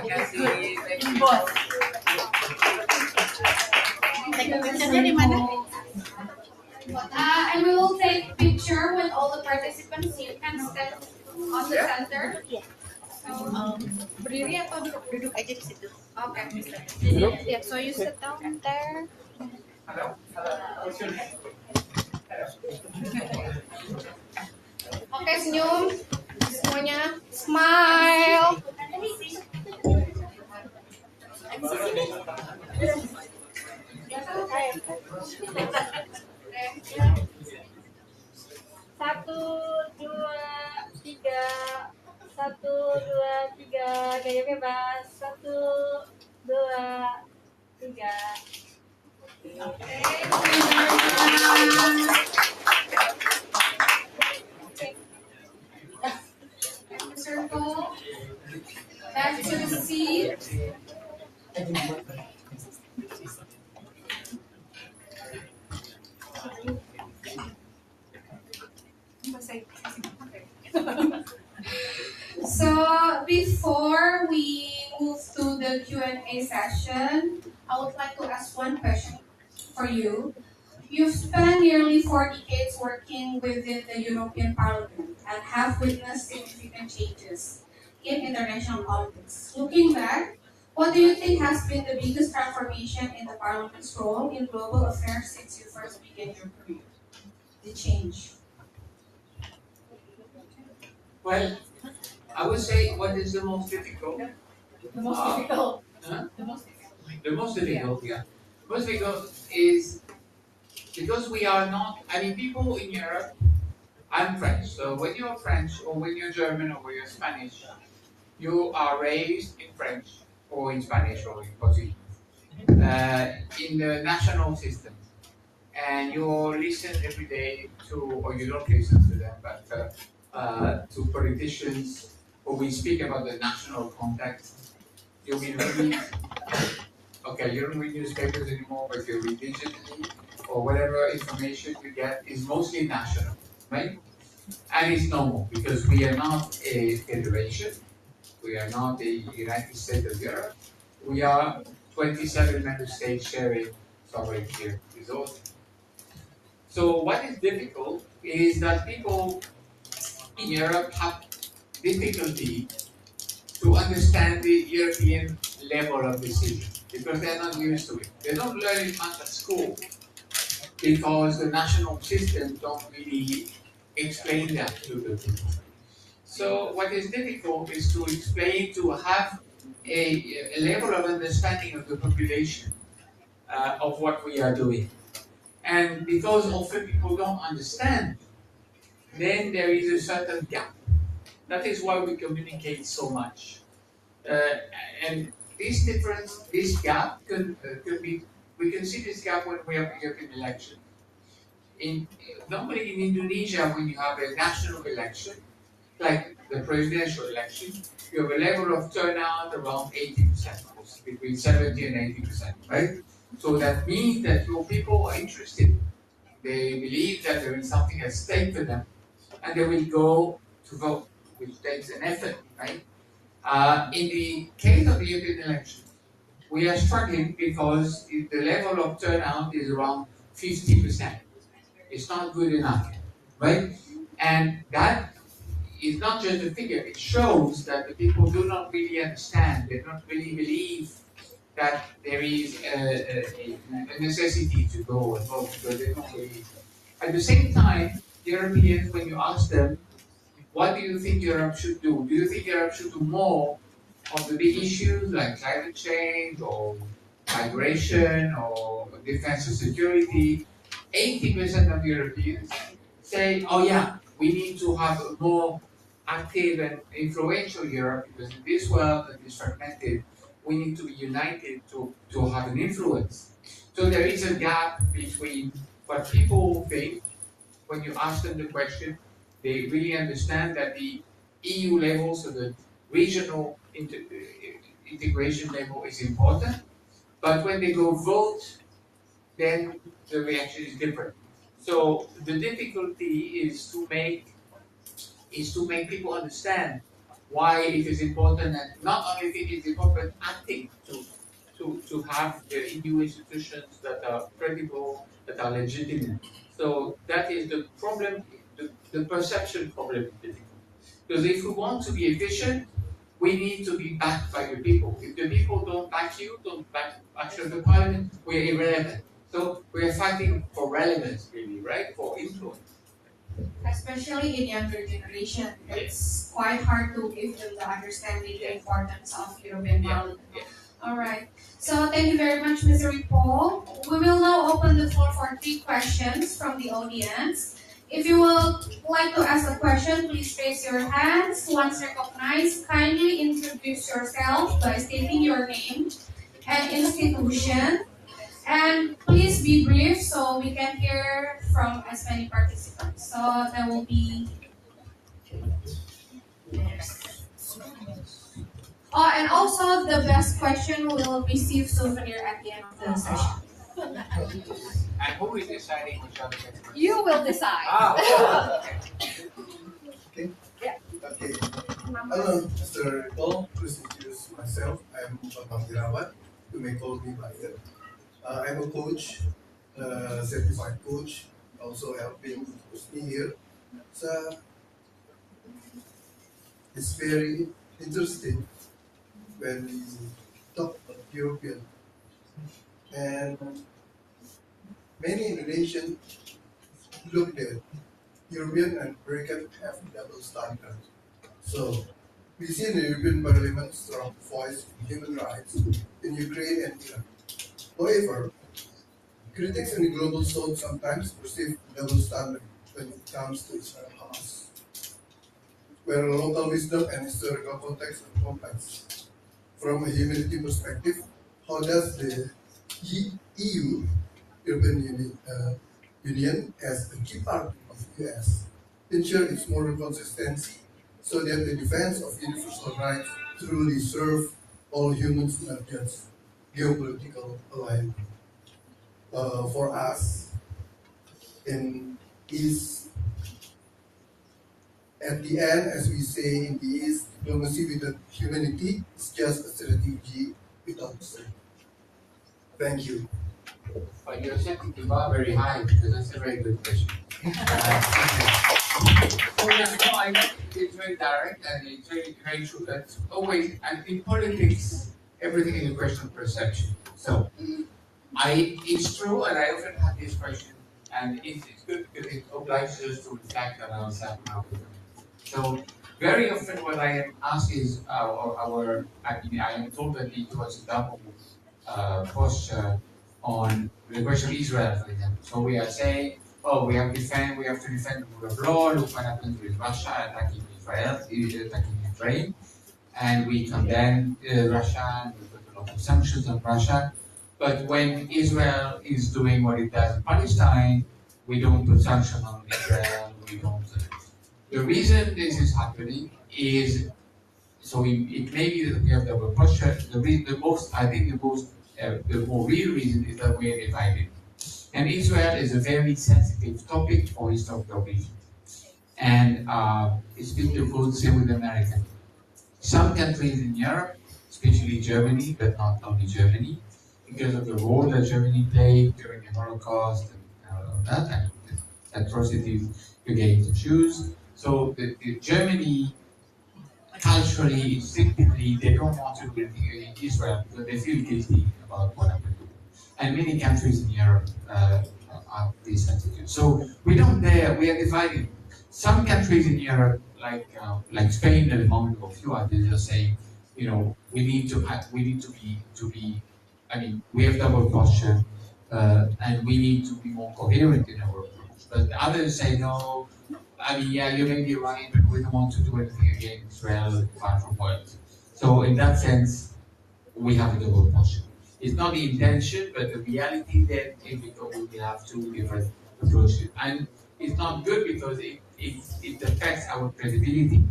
kasih. Thank you. Picture-nya di mana? And we will take picture with all the participants. You can stand on the center. Berdiri atau duduk aja di situ? Okay. Yeah, so you sit down there. Hello. What's your name? Oke, senyum. Semuanya smile. Satu, dua, tiga, gaya bebas. Satu, dua, tiga. Circle. Back to the seat. So before we move to the Q&A session, I would like to ask one question for you. You've spent nearly 4 decades working within the European Parliament and have witnessed significant changes in international politics. Looking back, what do you think has been the biggest transformation in the Parliament's role in global affairs since you first began your career? the change? Well, I would say what is the most difficult? The most difficult. Huh? The most difficult. The most difficult, yeah. Most difficult is because we are not, I mean, people in Europe, I'm French, so when you're French or when you're German or when you're Spanish, you are raised in French or in Spanish or in Portuguese, in the national system. And you listen every day to, or you don't listen to them, but to politicians, or we speak about the national context. You will read, okay, you don't read newspapers anymore, but you read digitally, or whatever information you get is mostly national, right? And it's normal because we are not a federation, we are not the United States of Europe, we are 27 member states sharing sovereignty resources. So what is difficult is that people in Europe have difficulty to understand the European level of decision because they're not used to it. They don't learn it much at school because the national system don't really explain that to the people. So what is difficult is to explain, to have a level of understanding of the population of what we are doing. And because often people don't understand, then there is a certain gap. That is why we communicate so much. And this difference, this gap could be, we can see this gap when we have European election. Normally in Indonesia, when you have a national election, like the presidential election, you have a level of turnout around 80%, between 70 and 80%, right? So that means that your people are interested. They believe that there is something at stake for them, and they will go to vote, which takes an effort, right? In the case of the European election, we are struggling because the level of turnout is around 50%. It's not good enough, right? And that is not just a figure, it shows that the people do not really understand, they don't really believe that there is a necessity to go and vote because they don't believe. At the same time, Europeans, when you ask them, what do you think Europe should do? Do you think Europe should do more on the big issues like climate change or migration or defense and security? 80% of Europeans say, oh yeah, we need to have a more active and influential Europe because in this world that is fragmented, we need to be united to have an influence. So there is a gap between what people think when you ask them the question, they really understand that the EU level, so the regional integration level is important, but when they go vote, then the reaction is different. So the difficulty is to make people understand why it is important, and not only think it's important, but acting to have the EU institutions that are credible, that are legitimate. So that is the problem, the perception problem is difficult. Because if we want to be efficient, we need to be backed by the people. If the people don't back you, don't back action of the parliament, we're irrelevant. So we're fighting for relevance, really, right? For influence. Especially in younger generation, it's quite hard to give them the understanding the importance of European Parliament. All right. So thank you very much, Mr. Ripoll. We will now open the floor for 3 questions from the audience. If you would like to ask a question, please raise your hands. Once recognized, kindly introduce yourself by stating your name and institution. And please be brief so we can hear from as many participants. So there will be. Oh, and also the best question will receive souvenir at the end of the session. And who is deciding which are the best? You will decide. Okay. Yeah. Okay. Hello, Mr. Ripoll. Please introduce myself. I'm Attidhira. You may call me Widya. I'm a coach, certified coach, also helping me here. So it's very interesting when we talk about European, and many Indonesians look that European and American have double standards. So we see in the European Parliament strong voice in human rights in Ukraine and Iran. However, critics in the global south sometimes perceive double standard when it comes to Israel Hamas, where local wisdom and historical context are complex. From a humanity perspective, how does the EU, Union, as a key partner of the US, ensure its moral consistency so that the defense of universal rights truly serve all humans, not just geopolitical alignment? For us, in is at the end, as we say in the East, diplomacy without humanity is just a strategy without strength. Thank you. But you're setting the bar very high because that's a very good question. So yeah, no, I think it's very direct and it's very true. That's always, and in politics, everything is a question of perception. So it's true, and I often have this question, and it's good because it obliges us to reflect on ourselves now. So very often what I am asked is, I am told that it was a double posture on the question of Israel, for example. So we are saying, oh, we have to defend the rule of law. Look what happened with Russia attacking Israel, attacking Ukraine, and we condemn Russia and we put a lot of sanctions on Russia. But when Israel is doing what it does in Palestine, we don't put sanctions on Israel. We don't. The reason this is happening is so it may be that we have double posture. The more real reason is that we are divided. And Israel is a very sensitive topic for historical reasons. And it's been the good same with America. Some countries in Europe, especially Germany, but not only Germany, because of the role that Germany played during the Holocaust and all of that, and the atrocities against the Jews. So the Germany, culturally, instinctively, they don't want to do anything against Israel because they feel guilty about what happened. And many countries in Europe are this attitude. So we don't dare, we are divided. Some countries in Europe, like Spain at the moment, or a few others, are saying, we need to be. I mean, we have double posture, and we need to be more coherent in our approach. But others say no. I mean, yeah, you may be right, but we don't want to do anything against Israel apart from words. So in that sense, we have a double posture. It's not the intention, but the reality that we will have two different approaches. And it's not good because it affects our credibility.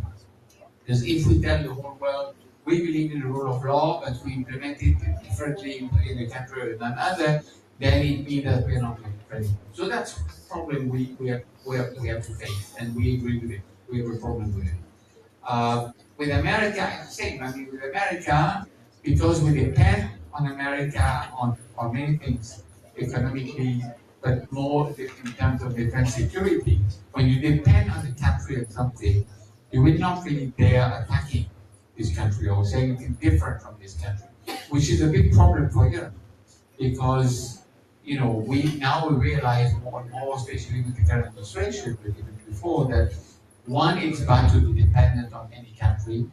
Because if we tell the whole world we believe in the rule of law, but we implement it differently in a country or another, then it means that we are not credible. So that's a problem we have to face, and we agree with it. We have a problem with it. With America, it's the same. I mean, with America, because we depend on America on many things economically, but more in terms of defense security. When you depend on the country on something, you will not really dare attacking this country or saying anything different from this country, which is a big problem for Europe because we realize more and more, especially with the current administration, but even before that, one, it's bad to be dependent on any country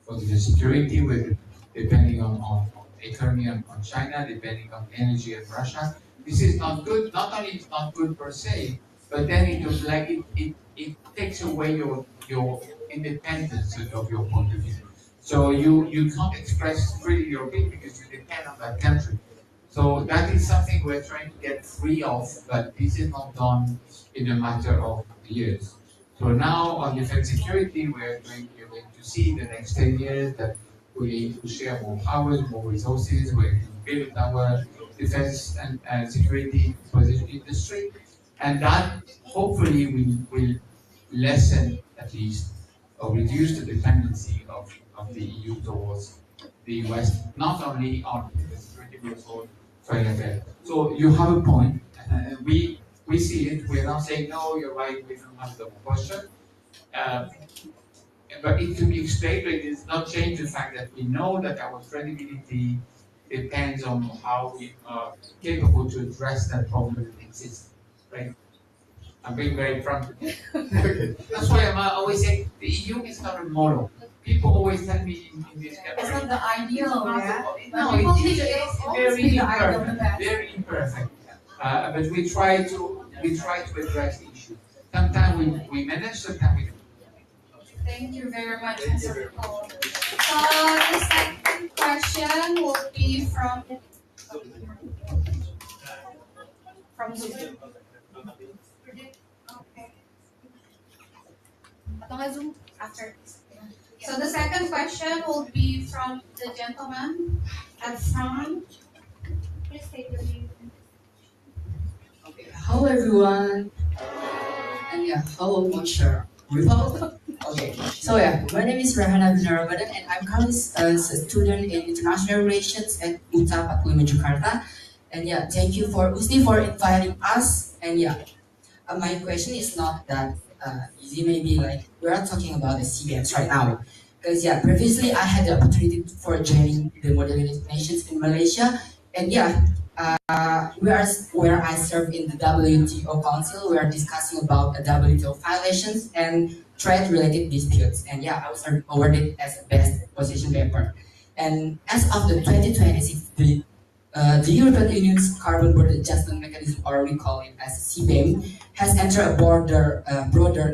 for the security, with depending on economy on China, depending on energy on Russia. This is not good. Not only it's not good per se, but then it takes away your independence of your point of view. So you can't express freely your opinion because you depend on that country. So that is something we're trying to get free of, but this is not done in a matter of years. So now on defense security, we're going to see in the next 10 years that we need to share more powers, more resources, we're going to build our defense and security position industry, and that hopefully will lessen at least or reduce the dependency of the EU towards the West, not only on the security but also foreign affairs. So you have a point, and we see it. We're not saying no, you're right, we don't have the posture. But it can be explained, but it does not change the fact that we know that our credibility depends on how we are capable to address that problem that exists, right? I'm being very frank. That's why I'm always saying the EU is not a model. People always tell me in this country. It's not the ideal, yeah. No, it's very imperfect. Very imperfect. But we try to address the issue. Sometimes we manage, sometimes we don't. Thank you very much, Mr. Ripoll. So the second question will be from Zoom. Okay. Atau nggak Zoom after this? So the second question will be from the gentleman at front. Please state your name. Okay. Hello everyone, and yeah, hello Mr. Ripoll. Okay, so yeah, my name is Rahana Binarabadan and I'm currently a student in International Relations at UTA 45 Jakarta. And yeah, thank you for USNI for inviting us. And yeah, my question is not that easy. Maybe like we're not talking about the CBMs right now, because yeah, previously I had the opportunity for joining the Moderator nations in Malaysia, and yeah, where I serve in the WTO Council, we are discussing about the WTO violations and trade-related disputes. And yeah, I was awarded as a best position paper. And as of the 2026, the European Union's Carbon Border Adjustment Mechanism, or we call it as CBAM, has entered a broader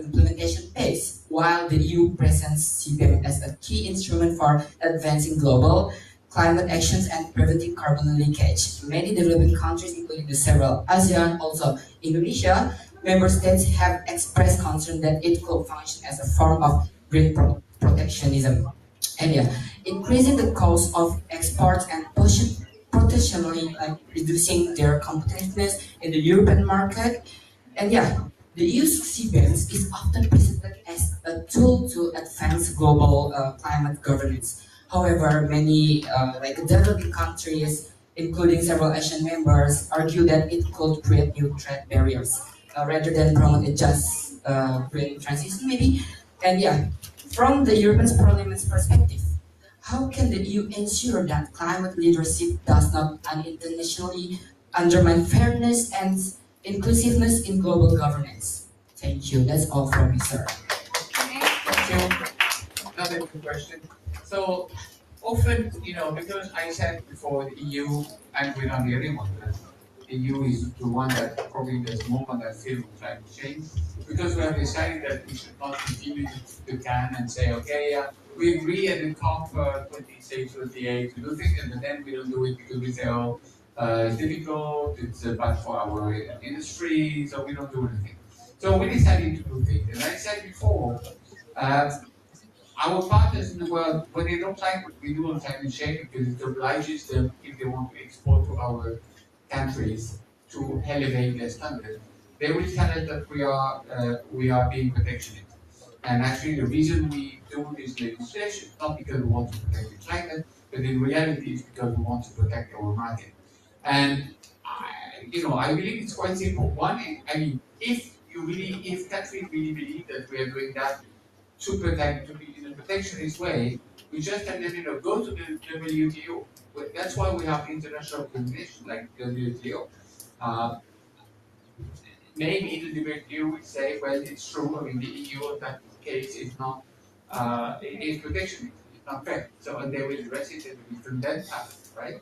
implementation phase, while the EU presents CBAM as a key instrument for advancing global climate actions and preventing carbon leakage. Many developing countries, including the several ASEAN, also Indonesia, member states have expressed concern that it could function as a form of green protectionism. And yeah, increasing the cost of exports and potentially reducing their competitiveness in the European market. And yeah, the EU's CBAMs is often presented as a tool to advance global climate governance. However, many developing countries, including several Asian members, argue that it could create new trade barriers rather than promote a just green transition, maybe. And yeah, from the European Parliament's perspective, how can the EU ensure that climate leadership does not unintentionally undermine fairness and inclusiveness in global governance? Thank you. That's all from me, sir. Thank you. Another good question. So often, because I said before the EU, and we're not the only one, the EU is the one that probably does more on that field of climate change, because we have decided that we should not continue to can and say, okay, yeah, we agree at the COP 26, 28 to do things, and then we don't do it because we say, oh, it's difficult, it's bad for our industry, so we don't do anything. So we decided to do things. And I said before, our partners in the world, when they don't like what we do on climate change, because it obliges them, if they want to export to our countries to elevate their standards, they will tell us that we are being protectionist. And actually, the reason we do this legislation is not because we want to protect the climate, but in reality, it's because we want to protect our market. And I believe it's quite simple. One, if countries really believe that we are doing that to be in a protectionist way, we just tell them, go to the WTO. That's why we have international organizations like the WTO. Maybe the WTO would say, well, it's true. I mean, the EU in that case is not, it is protectionist. It's not fair. So, and they will address it and we will condemn that, right?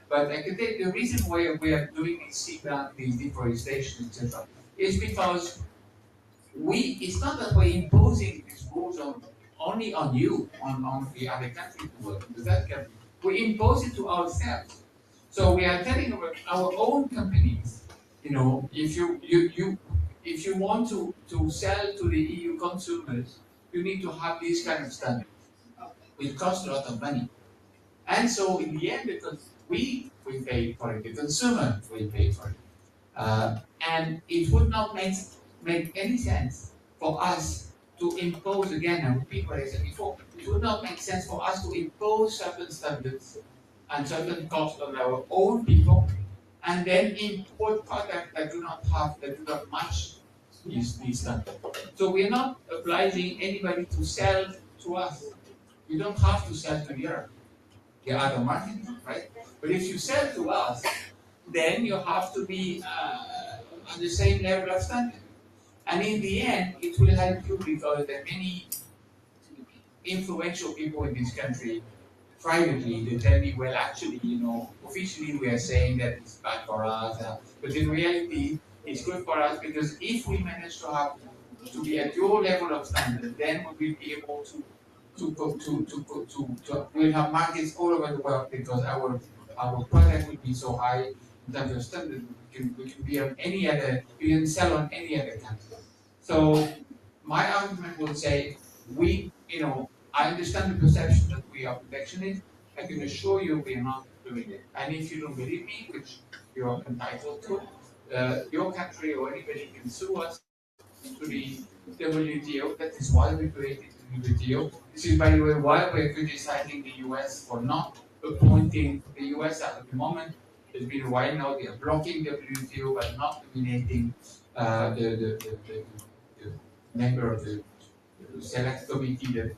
But I can tell you the reason why we are doing these CBAM, these deforestation, etc., is because it's not that we're imposing these rules only on you, on the other countries in the world, because that can, we impose it to ourselves. So we are telling our own companies, if you want to sell to the EU consumers, you need to have these kind of standards. It costs a lot of money. And so in the end, because we pay for it, the consumer will pay for it. And it would not make any sense for us to impose, again, and repeat what I said before, it would not make sense for us to impose certain standards and certain costs on our own people, and then import products that do not match these standards. So we're not obliging anybody to sell to us. You don't have to sell to Europe. There are other markets, right? But if you sell to us, then you have to be on the same level of standard. And in the end, it will help you because there are many influential people in this country privately, they tell me, well, actually, officially we are saying that it's bad for us, but in reality, it's good for us because if we manage to be at your level of standard, then we will be able to we'll have markets all over the world because our product will be so high in terms of standard. We can be on any other, we can sell on any other country. So my argument would say I understand the perception that we are protectionist. I can assure you we are not doing it. And if you don't believe me, which you are entitled to, your country or anybody can sue us to the WTO. That is why we created the WTO. This is, by the way, why we're criticizing the US for not appointing the US at the moment. It's been a while now. They are blocking WTO by not nominating the member of the select committee that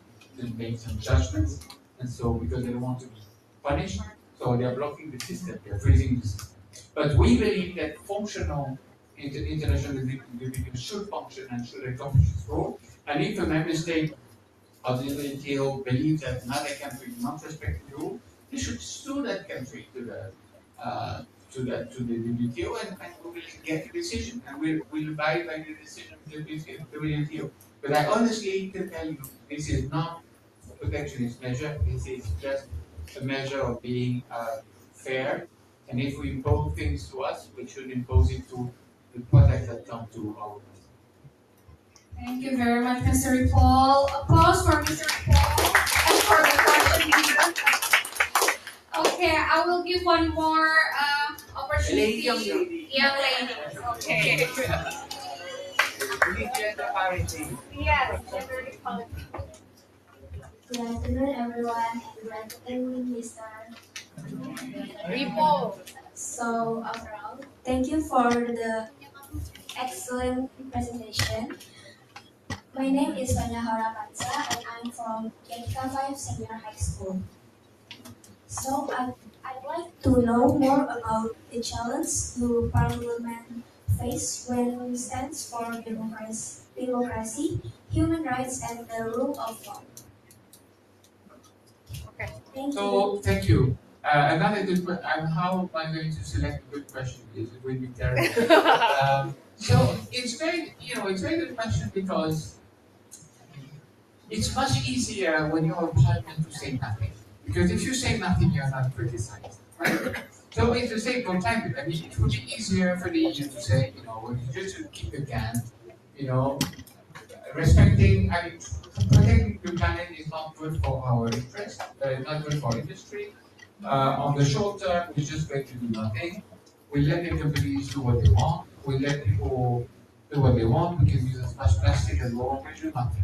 made some judgments, and so because they don't want to be punished, so they are blocking the system, they are freezing the system. But we believe that functional international agreement should function and should accomplish its role. And if a member state of the WTO believes that another country does not respect the rule, they should sue that country to the WTO, and we will get a decision, and we'll abide by the decision of the WTO. But I honestly can tell you, this is not a protectionist measure. This is just a measure of being fair. And if we impose things to us, we should impose it to the products that come to our country. Thank you very much, Mr. Ripoll. Applause for Mr. Ripoll and for the question. Okay, I will give one more opportunity. Young lady. Young lady. Okay. We need gender parity. Yes, gender equality. Good afternoon, everyone. Good afternoon, Mr. Ripoll. So, overall, thank you for the excellent presentation. My name is Widya and I'm from Yadika 5 Senior High School. So, I'd like to know more about the challenge the Parliament face when we stand for democracy, human rights, and the rule of law. Okay. Thank you. So, thank you. Another good question. How am I going to select a good question? It will be terrible. So it's very good question because it's much easier when you're a parliament to say nothing. Because if you say nothing, you're not criticized, right? So it's the same for climate. I mean, it would be easier for the EU to say, just to keep the can, protecting the planet is not good for our interest, not good for industry. On the short term, we're just going to do nothing. We let the companies do what they want. We let people do what they want. We can use as much plastic as we want. We do nothing.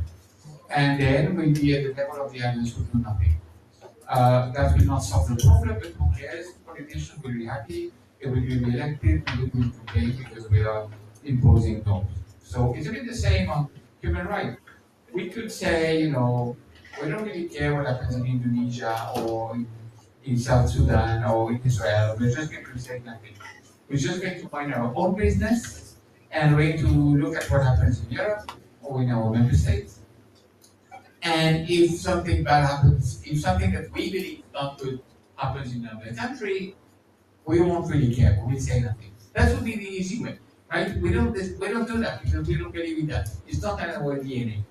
And then we'll be at the level of the others who do nothing. That will not solve the problem, but who cares? Politicians will be happy. They will be elected. We will complain because we are imposing norms. So it's a bit the same on human rights. We could say, we don't really care what happens in Indonesia or in South Sudan or in Israel. We're just going to say nothing. We're just going to mind our own business and we're going to look at what happens in Europe or in our member states. And if something bad happens, if something that we believe not good happens in another country, we won't really care. We will say nothing. That would be the easy way, right? We don't do that because we don't believe in that. It's not in our DNA.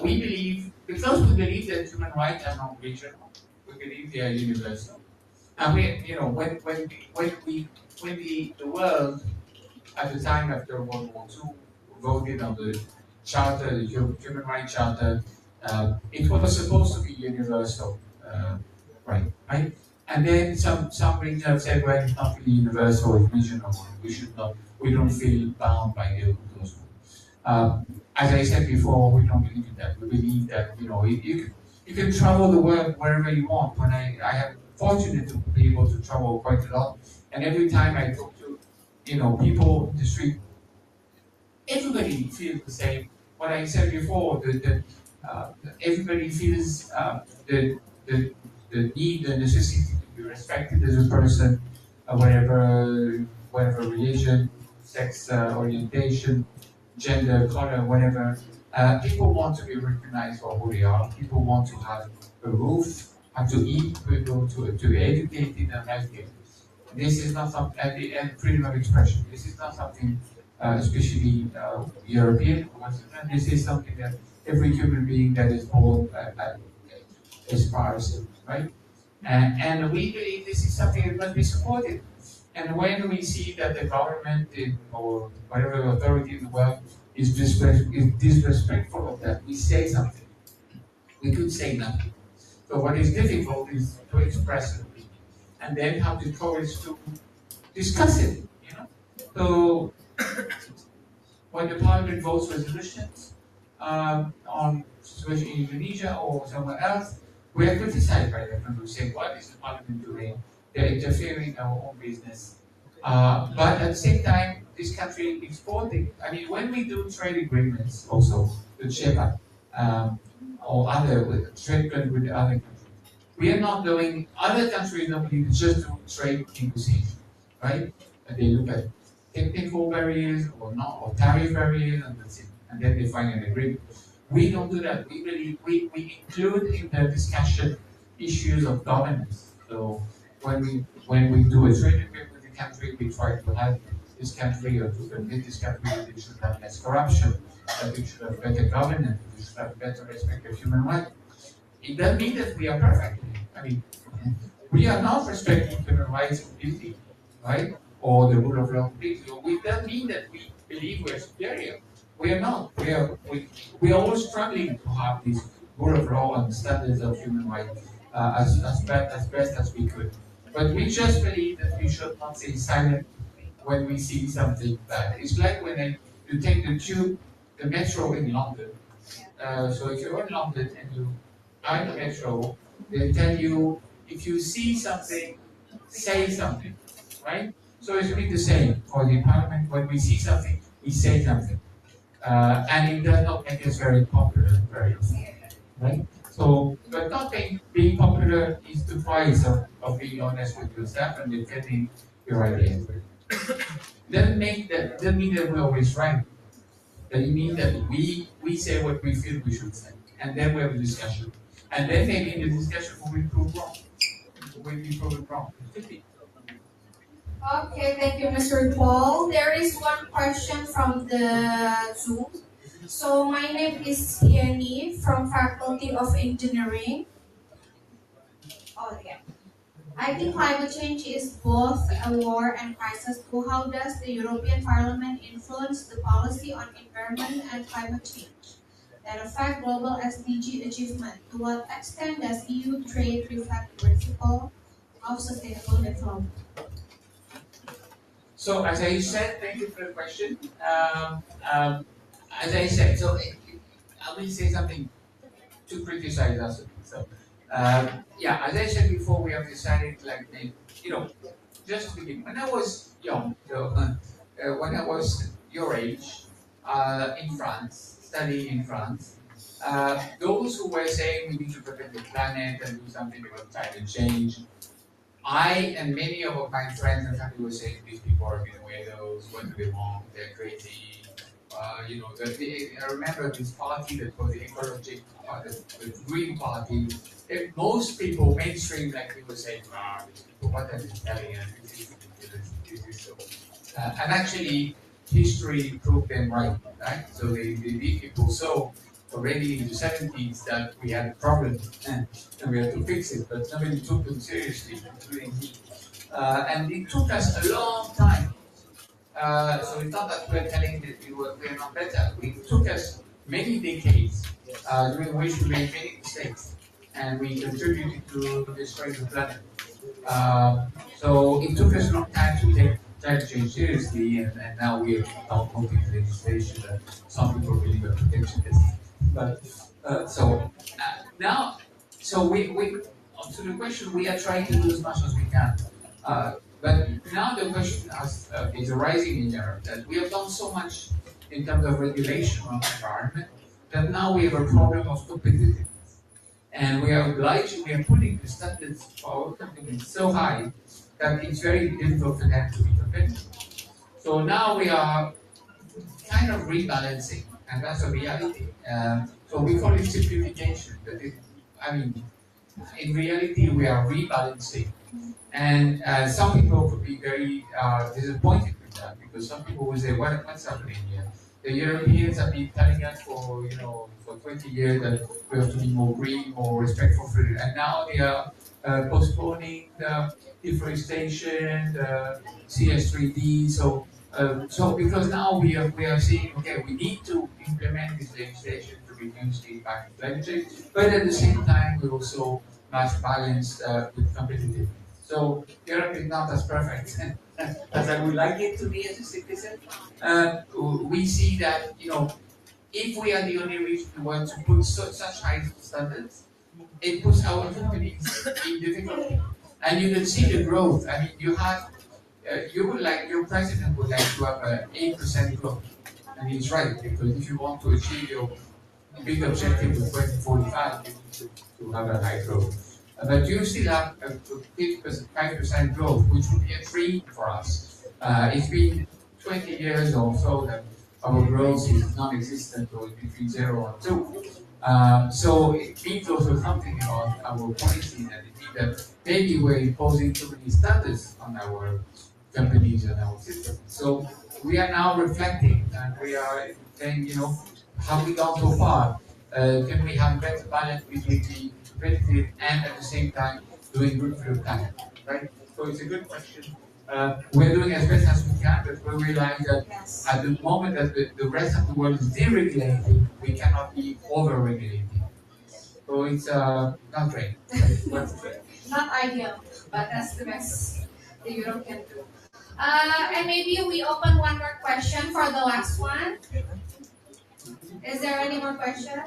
We believe, because we believe that human rights are not regional, we believe they are universal. And when the world, at the time after World War II, voted on the Charter, the Human Rights Charter, it was supposed to be universal, right? And then some regions said, well, it's not really universal, it's regional. We don't feel bound by those rules. As I said before, we don't believe in that. We believe that you can travel the world wherever you want. When I am fortunate to be able to travel quite a lot, and every time I talk to people in the street, everybody feels the same. What I said before, that everybody feels the need, the necessity to be respected as a person, whatever religion, sex orientation, gender, color, whatever. People want to be recognized for who they are. People want to have a roof, have to eat, people to be educated and healthy. This is not something, and freedom of expression. This is not something, especially European or Western. This is something that every human being that is born aspires to, right? And we believe this is something that must be supported. And when we see that the government or whatever authority in the world is disrespectful of that, we say something. We could say nothing. So what is difficult is to express it and then have the courage to discuss it. So when the Parliament votes resolutions on situation in Indonesia or somewhere else, we are criticized by them and we say, what is the Parliament doing? They're interfering in our own business. But at the same time, this country is exporting. I mean, when we do trade agreements also with Sheba or other trade agreements with other countries, we are not doing, other countries normally just do trade negotiation, right? And they look at technical barriers or not, or tariff barriers, and that's it. And then they find an agreement. We don't do that. We really we include in the discussion issues of governance. So when we do a trade agreement with the country, we try to help this country or to convince this country that it should have less corruption, that it should have better governance, it should have better respect of human rights. It doesn't mean that we are perfect. I mean, we are not respecting human rights completely, right? Or the rule of law completely. So it doesn't mean that we believe we're superior. We are not. We are all struggling to have this rule of law and standards of human rights as best as we could. But we just believe that we should not stay silent when we see something bad. It's like when you take the tube, the metro in London. So if you're in London and you are in the metro, they tell you if you see something, say something, right? So it's really the same for the Parliament. When we see something, we say something. And it does not make us very popular, very often, right? So, but not being popular is the price of being honest with yourself and defending your ideas. Doesn't mean that we're always right. Doesn't mean that we say what we feel we should say, and then we have a discussion, and then maybe in the discussion we will prove wrong. We will be proven wrong. Okay, thank you, Mr. Ripoll. There is one question from the Zoom. So my name is Yeni from Faculty of Engineering. Oh yeah. I think climate change is both a war and crisis. So how does the European Parliament influence the policy on environment and climate change that affect global SDG achievement? To what extent does EU trade reflect the principle of sustainable development? So as I said, thank you for the question. As I said, so I will say something to criticize us. So yeah, as I said before, we have decided like, just to begin. When I was young, when I was your age, in France, studying in France, those who were saying we need to protect the planet and do something about climate change, I and many of my friends and family were saying these people are being weirdos, what do they want, they're crazy. I remember this party that was the ecologic, the Green Party. Most people, mainstream, like we were saying, these people, what are they telling us? This is ridiculous, this is so. And actually, history proved them right? So these people saw already in the 70s that we had a problem and we had to fix it, but nobody took them seriously, including me. And it took us a long time. So it's not that we're telling that we're not better. It took us many decades during which we made many mistakes and we contributed to destroying the planet. So it took us a long time to take climate change seriously, and now we are voting legislation that some people believe are protectionist. But now, we to the question, we are trying to do as much as we can. But now the question is arising in Europe that we have done so much in terms of regulation on the environment that now we have a problem of competitiveness. And we are putting the standards for our companies so high that it's very difficult for them to be competitive. So now we are kind of rebalancing, and that's a reality. So we call it simplification. I mean, in reality, we are rebalancing. And some people could be very disappointed with that because some people will say, what's happening here? The Europeans have been telling us for 20 years that we have to be more green, more respectful for it, and now they are postponing the deforestation, the CS3D. So because now we are saying, okay, we need to implement this legislation to reduce the impact of climate change, but at the same time we also must balance with competitiveness. So Europe is not as perfect as I would like it to be as a citizen. We see that if we are the only region in the world to put such high standards, it puts our companies in difficulty. And you can see the growth. I mean, your president would like to have an 8% growth. And he's right, because if you want to achieve your big objective of 2045, you need to have a high growth. But you still have a 5% growth, which would be a dream for us. It's been 20 years or so that our growth is non-existent or between 0 and 2. So it means also something about our policy, that it means that maybe we're imposing too many standards on our companies and our systems. So we are now reflecting and we are saying, have we gone so far? Can we have better balance between being competitive and at the same time doing good for the planet, right? So it's a good question. We're doing as best as we can, but we realize that at the moment that the rest of the world is deregulating, we cannot be over-regulating. So it's not great. Not ideal, but that's the best the Europe can do. And maybe we open one more question for the last one. Is there any more question?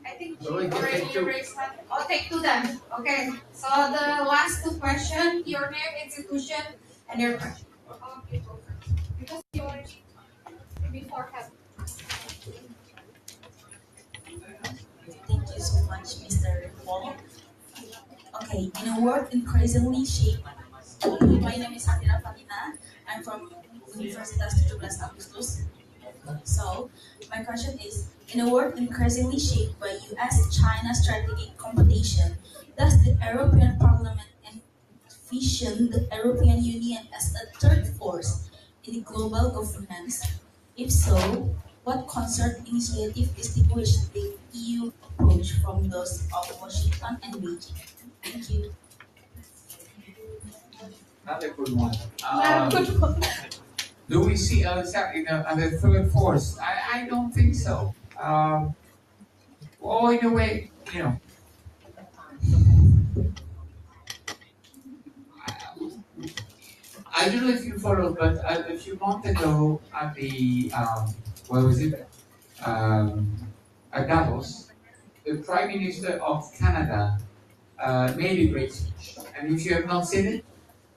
I think you already raised hand. Oh, take two then. Okay. So the last two questions, your name, institution, and your question. Because you already before have. Thank you so much, Mr. Ripoll. Okay, in a world increasingly shaped, my name is Safira. I'm from Universitas 17 Agustus. So, my question is, in a world increasingly shaped by US-China strategic competition, does the European Parliament envision the European Union as a third force in the global governance? If so, what concert initiative distinguish the EU approach from those of Washington and Beijing? Thank you. Another good one. Do we see ourselves as a third force? I don't think so. Or in a way, I don't know if you followed, but a few months ago at the where was it? At Davos, the Prime Minister of Canada made a great speech, and if you have not seen it,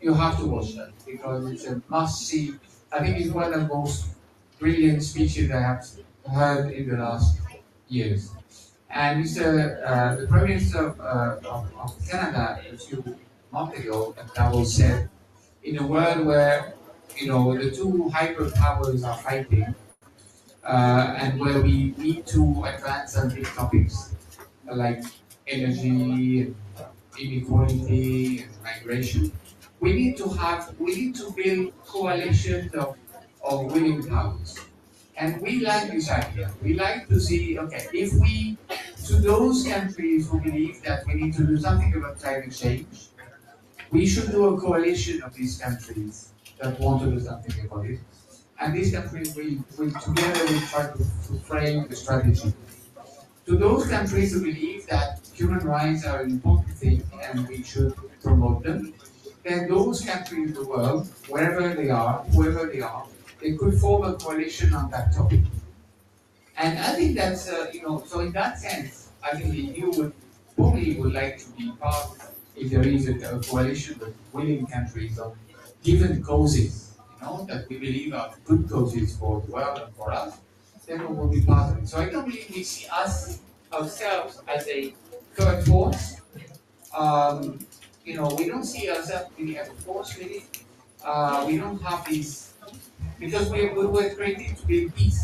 you have to watch that because it's a must-see. I think it's one of the most brilliant speeches I have heard in the last years. And the Prime Minister of Canada a few months ago at Davos said, in a world where the two hyperpowers are fighting, and where we need to advance on big topics like energy, inequality, and migration, we need to build coalitions of willing powers. And we like this idea. We like to see, okay, if we, to those countries who believe that we need to do something about climate change, we should do a coalition of these countries that want to do something about it. And these countries will together try to frame the strategy. To those countries who believe that human rights are an important thing and we should promote them, then those countries in the world, wherever they are, whoever they are, they could form a coalition on that topic. And I think that's, so in that sense, I think the EU would like to be part, if there is a coalition of willing countries on given causes, that we believe are good causes for the world and for us, then we will be part of it. So I don't believe we see ourselves as a third force. We don't see ourselves really as a force, really. we don't have this, because we were created to build peace.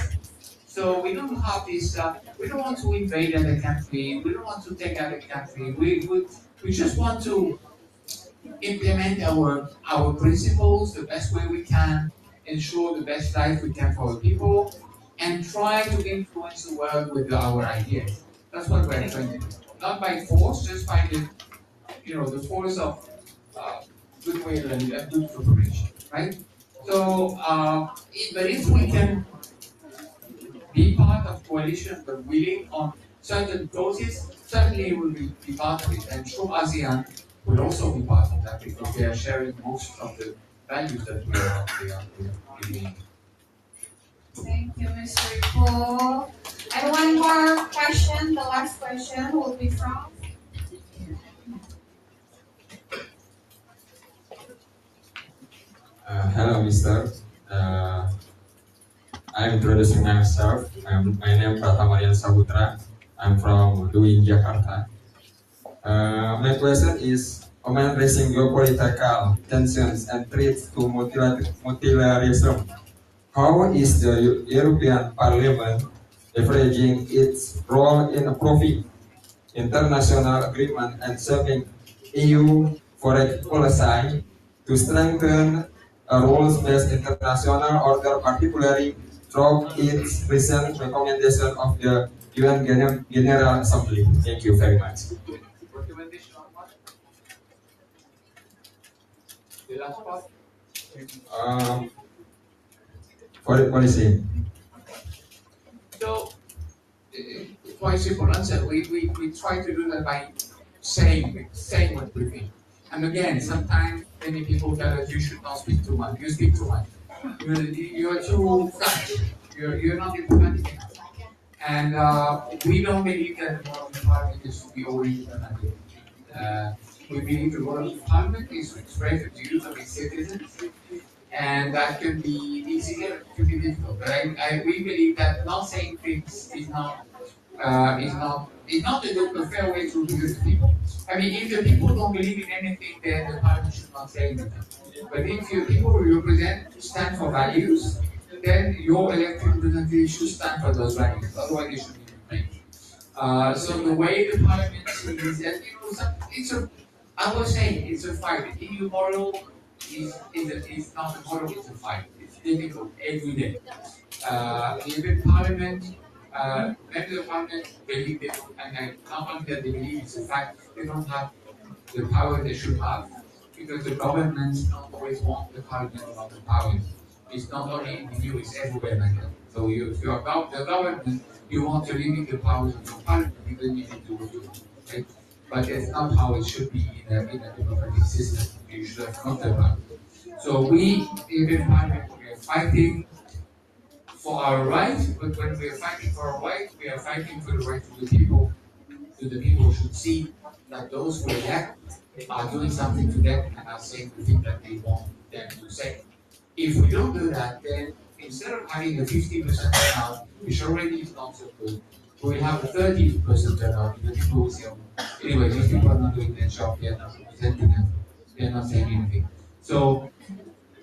So we don't have this, we don't want to invade other country, we don't want to take other country, we just want to implement our principles the best way we can, ensure the best life we can for our people, and try to influence the world with our ideas. That's what we're trying to do. Not by force, just by the force of goodwill and good cooperation, right? So, but if we can be part of coalition but willing on certain causes, certainly we will be part of it. And sure ASEAN will also be part of that because they are sharing most of the values that we are believing. Thank you, Mr. Ripoll. And one more question, the last question will be from hello, Mister. I'm introducing myself. My name is Prathamarian Saputra. I'm from Dui, Jakarta. My question is, among raising geopolitical tensions and threats to multilateralism, how is the European Parliament leveraging its role in approving international agreement and shaping EU foreign policy to strengthen a rules-based international order, particularly through its recent recommendation of the UN General Assembly? Thank you very much. Recommendation on what? The last part? Foreign policy. So, quite simple answer. We try to do that by saying what we think. And again, sometimes many people tell us you should not speak too much. You speak too much. You're too frank. You're not diplomatic enough. And we don't believe that the role of the parliament is to be over-diplomatic. We believe the role of the parliament is to express the views of its citizens, and that can be easier, it can be difficult. But we believe that not saying things is not a fair way to use the people. I mean, if the people don't believe in anything, then the parliament should not say anything. But if your people you represent stand for values, then your elected representatives should stand for those values. Otherwise, they should be replaced. So the way the parliament is, and I was saying it's a fight. The EU model is not a model; it's a fight. It's difficult every day. Even Parliament, members of Parliament believe they don't, and not only that they believe it's a fact, they don't have the power they should have, because the governments don't always want the Parliament to have the power. It's not only in the EU, it's everywhere like that. So if you are the government, you want to limit the powers of your Parliament, even if you do what you want. Right? But that's not how it should be in a democratic system. You should have counterpart. So we, even Parliament, we are fighting for our rights, but when we are fighting for our rights, we are fighting for the right of the people. So the people should see that those who elect are doing something to them and are saying the thing that they want them to say. If we don't do that, then instead of having a 50% turnout, which already is not so good, we will have a 30% turnout because people will say, anyway, these people are not doing their job, they are not representing us, they are not saying anything. So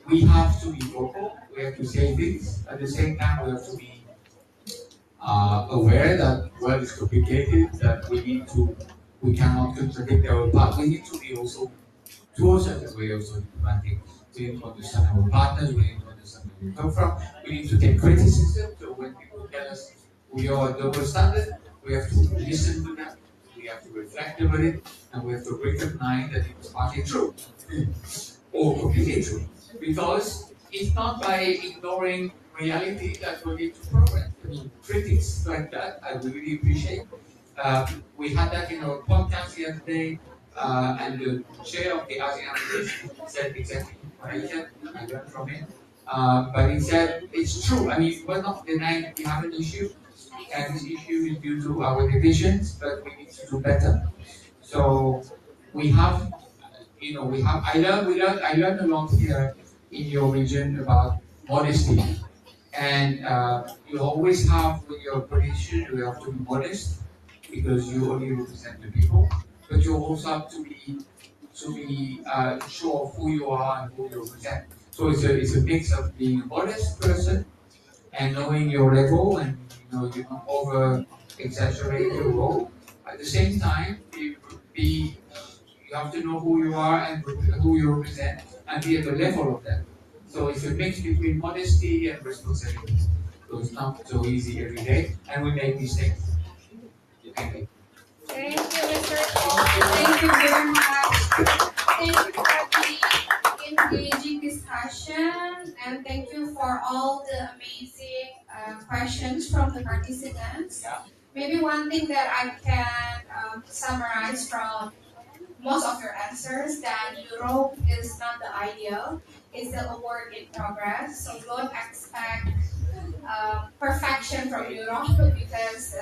we have to be vocal, we have to say things, at the same time we have to be aware that the world is complicated, that we cannot contradict our part. We need to be also, to a certain way, also diplomatic. We need to understand our partners, we need to understand where we come from, we need to take criticism. So when people tell us we are double standard, we have to listen to them, we have to reflect about it, and we have to recognize that it was partly true or completely true. Because it's not by ignoring reality that we get to progress. I mean, critics like that, I really appreciate. We had that in our podcast yesterday, and the chair of the ASEAN Delegation said exactly what I said. I learned from him. But he said it's true. I mean, we're not denying we have an issue, and this issue is due to our divisions, but we need to do better. So we have, I learned a lot here in your region about modesty. And you always have, when you're a politician, you have to be modest because you only represent the people. But you also have to be sure of who you are and who you represent. So it's a mix of being a modest person and knowing your level, and you don't over exaggerate your role. At the same time, you have to know who you are and who you represent and be at the level of that. So it's a mix between modesty and responsibility. So it's not so easy every day, and we make mistakes. Thank you. Thank you, Mr. Paul. Thank you very much. Thank you for the engaging discussion, and thank you for all the amazing questions from the participants. Maybe one thing that I can summarize from most of your answers, that Europe is not the ideal. It's still a work in progress. So don't expect perfection from Europe, because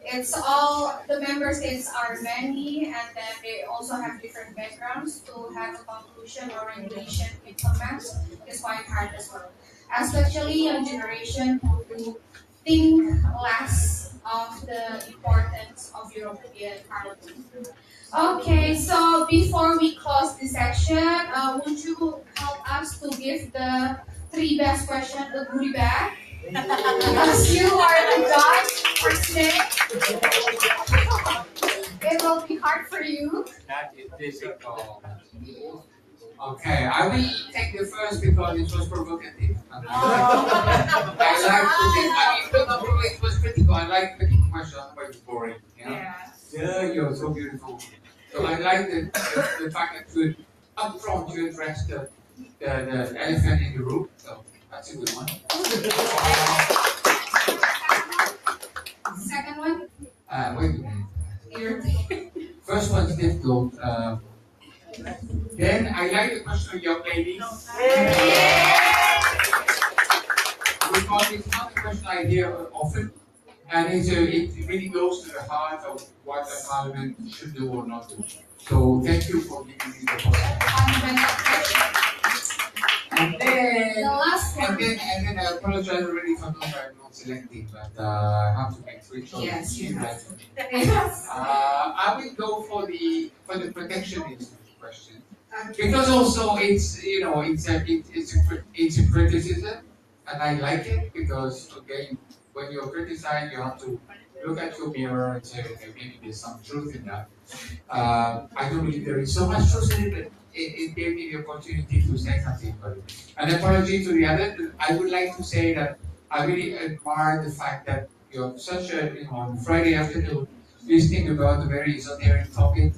it's all, the member states are many, and then they also have different backgrounds. To have a conclusion or regulation implement is quite hard as well, especially young generation who think less of the importance of European Parliament. Okay, so before we close this section, would you help us to give the 3 best questions a goodie bag? Because you are the judge for today. It will be hard for you. That is difficult. Okay, I will take the first because it was provocative. I like to think, it was critical. I like critical questions, otherwise it's boring. Yeah, you're so beautiful. So I like the fact that you upfront you address the elephant in the room. So that's a good one. Second one? Wait a minute. First one's difficult. Then I like the question of young ladies. Because it's not a question I hear often. And it really goes to the heart of what a parliament should do or not do. So thank you for giving me the question. And then, the last one. And then I apologize already for those I'm not selecting, but I have to make 3 choices. Yes, you have. I will go for the protectionist question, because also it's a criticism, and I like it because again, when you're criticized, you have to look at your mirror and say, okay, maybe there's some truth in that. I don't believe there is so much truth in it, but it gave me the opportunity to say something about it. An apology to the other. I would like to say that I really admire the fact that you're such a, on Friday afternoon, listening about a very esoteric topic,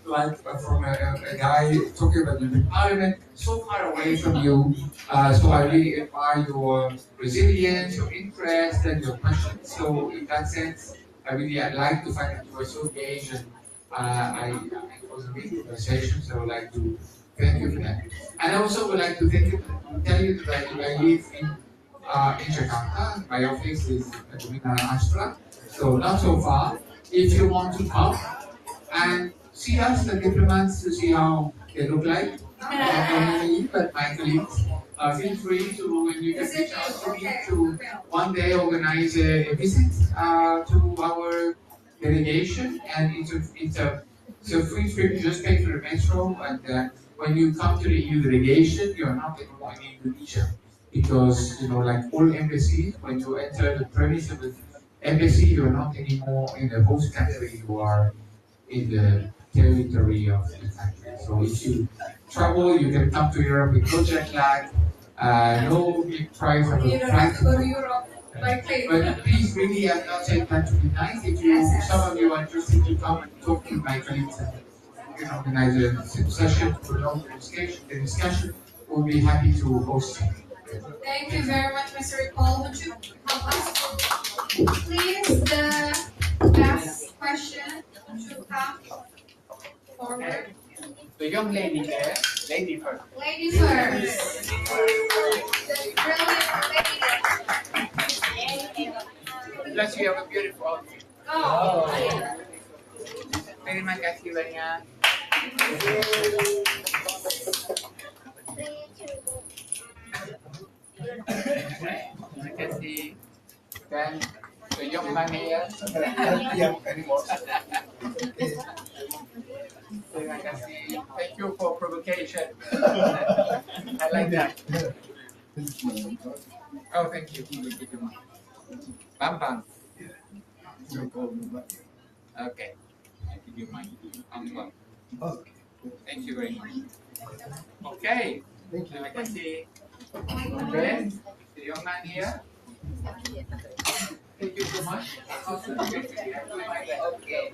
like from a guy talking about the parliament so far away from you. So I really admire your resilience, your interest, and your questions. So in that sense, I like the fact that you were so engaged, and I was a great conversation. So I would like to thank you for that. And I also would like to tell you that I live in Jakarta. My office is at Hubungan Astra, so not so far. If you want to come and see us, the diplomats, to see how they look like, not only me, but my colleagues, feel free to, when you get the chance to meet, to one day organize a visit to our delegation, and it's a free trip. You just pay for the metro, and when you come to the EU delegation, you're not anymore in Indonesia, because like all embassies, when you enter the premise of the embassy, you're not anymore in the host country. You are in the territory of the country. So if you travel, you can come to Europe with no jet lag, no big price of You a don't have flight. to go to Europe by plane. But please, really, I'm not saying that to be nice. If some of you are interested to come and talk to my colleagues and you can organize a session for long discussion, we'll be happy to host you. Thank you very much, Mr. Ripoll. Would you help us? Please, the last question. Would you come forward? The young lady there, lady first. Lady first. The brilliant lady. Plus you have a beautiful outfit. Oh. Terima kasih banyak. Terima kasih. Dan the young man here. Terima kasih. Thank you for provocation. like that. Oh, thank you. Bambang. Okay. I give you mine. Antoine. Thank you very much. Okay. Terima kasih. Okay. The young man here. Thank you so much. Okay.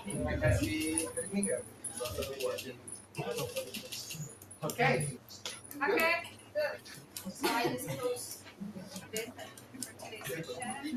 Terima kasih. Okay. Okay, good. So I just close this for today's session.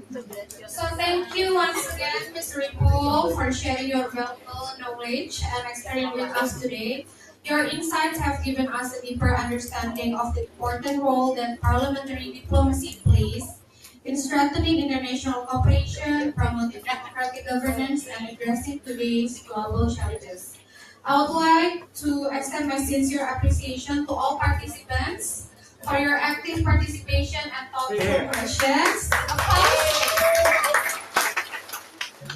So thank you once again, Mr. Ripoll, for sharing your valuable knowledge and experience with us today. Your insights have given us a deeper understanding of the important role that parliamentary diplomacy plays in strengthening international cooperation, promoting democratic governance, and addressing today's global challenges. I would like to extend my sincere appreciation to all participants for your active participation and thoughtful questions.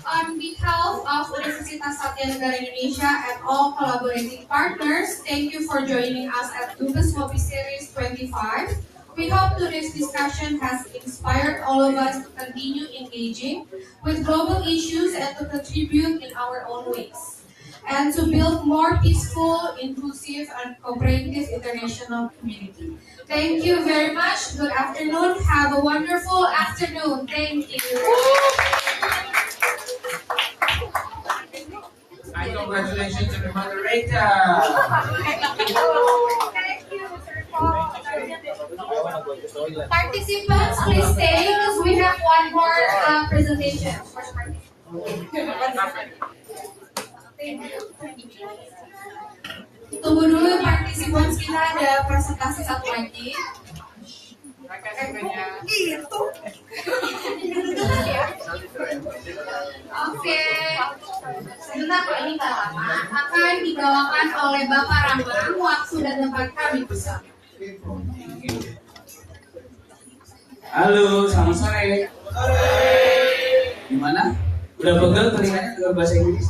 On behalf of Universitas Satya Negara Indonesia and all collaborating partners, thank you for joining us at Ngopi Series 25. We hope today's discussion has inspired all of us to continue engaging with global issues and to contribute in our own ways, and to build more peaceful, inclusive, and cooperative international community. Thank you very much. Good afternoon. Have a wonderful afternoon. Thank you. And congratulations to the moderator. Thank you, Mr. Ripoll. Participants, please stay because we have one more presentation. Tunggu dulu participants, kita ada presentasi satu lagi. Gitu. Oke. Sebentar kok, ini nggak lama. Akan dibawakan oleh Bapak Ramang. Waktu dan tempat kami bisa. Halo, selamat sore. Gimana? Udah pegel telinganya dengan bahasa Inggris?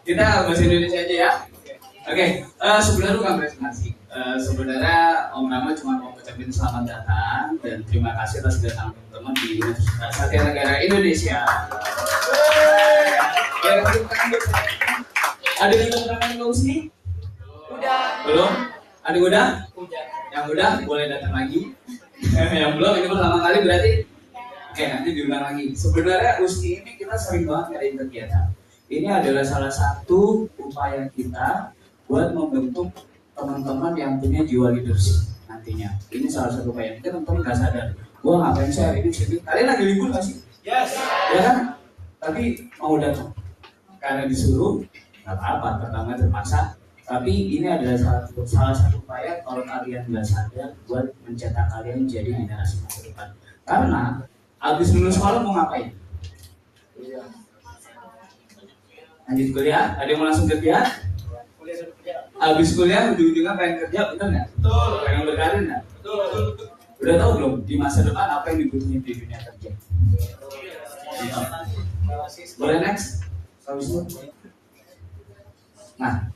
Kita bahasa Indonesia aja ya. Oke, sebelumnya lu kan presentasi. Sebenarnya Om Rama cuma mau ucapin selamat datang dan terima kasih atas kedatangan teman-teman di Universitas Satya Negara Indonesia. Ada yang teman-teman yang sini? Udah. Belum? Ada yang udah? Yang udah boleh datang lagi. Yang belum ini pertama kali berarti. Oke, nanti diulang lagi. Sebenarnya USNI ini kita sering banget ngadain kegiatan. Ini adalah salah satu upaya kita buat membentuk teman-teman yang punya jiwa leadership nantinya. Ini salah satu upaya. Mungkin teman-teman nggak sadar. Gua ngapain sih hari ini sini? Kalian lagi libur nggak sih? Yes. Ya kan? Tapi mau datang karena disuruh, nggak apa-apa. Pertama terpaksa. Tapi ini adalah salah satu upaya kalau kalian nggak sadar buat mencetak kalian menjadi generasi masa depan. Karena habis lulus sekolah mau ngapain? Lanjut kuliah? Ada yang mau langsung kerja? Habis kuliah ujung-ujungnya pengen kerja, betul nggak? Betul. Pengen berkarir nggak? Betul. Udah tahu belum di masa depan apa yang dibutuhin di dunia kerja? Boleh next? Habis itu. Nah,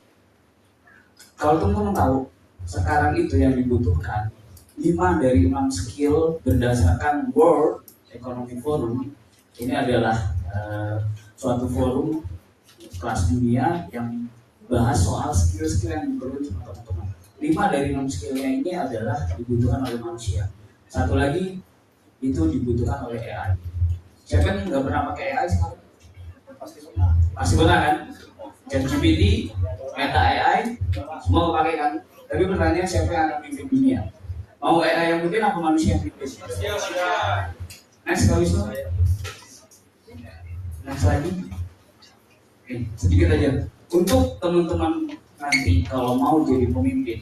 kalau teman-teman tahu sekarang itu yang dibutuhkan 5 dari 6 skill berdasarkan World Economic Forum. Ini adalah suatu forum kelas dunia yang bahas soal skill-skill yang diperlukan sama teman-teman. 5 dari 6 skillnya ini adalah dibutuhkan oleh manusia. Satu lagi itu dibutuhkan oleh AI. Siapa yang nggak pernah pakai AI sekarang? Pasti pernah kan? ChatGPT, Meta AI, semua pakai kan? Tapi pertanyaannya siapa yang akan memimpin dunia? Mau AI yang mungkin apa manusia yang memimpin? Next kalau itu. Next lagi. Oke, sedikit aja. Untuk teman-teman nanti kalau mau jadi pemimpin,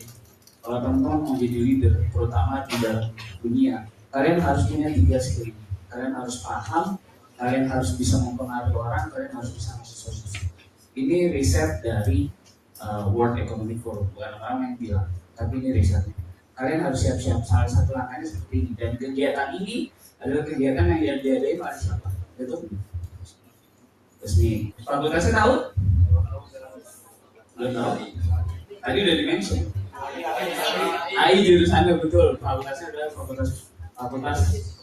kalau teman-teman mau jadi leader, terutama di dalam dunia, kalian harus punya 3 skill. Kalian harus paham, kalian harus bisa mempengaruhi orang, kalian harus bisa ngasih solusi. Ini riset dari World Economic Forum, bukan orang yang bilang, tapi ini risetnya. Kalian harus siap-siap. Salah satu langkahnya seperti ini. Dan kegiatan ini adalah kegiatan yang diadain oleh siapa? Itu resmi. Fakultasnya tahu? Belum tahu. Tadi udah di-mention. AI jurusannya betul, fakultasnya adalah fakultas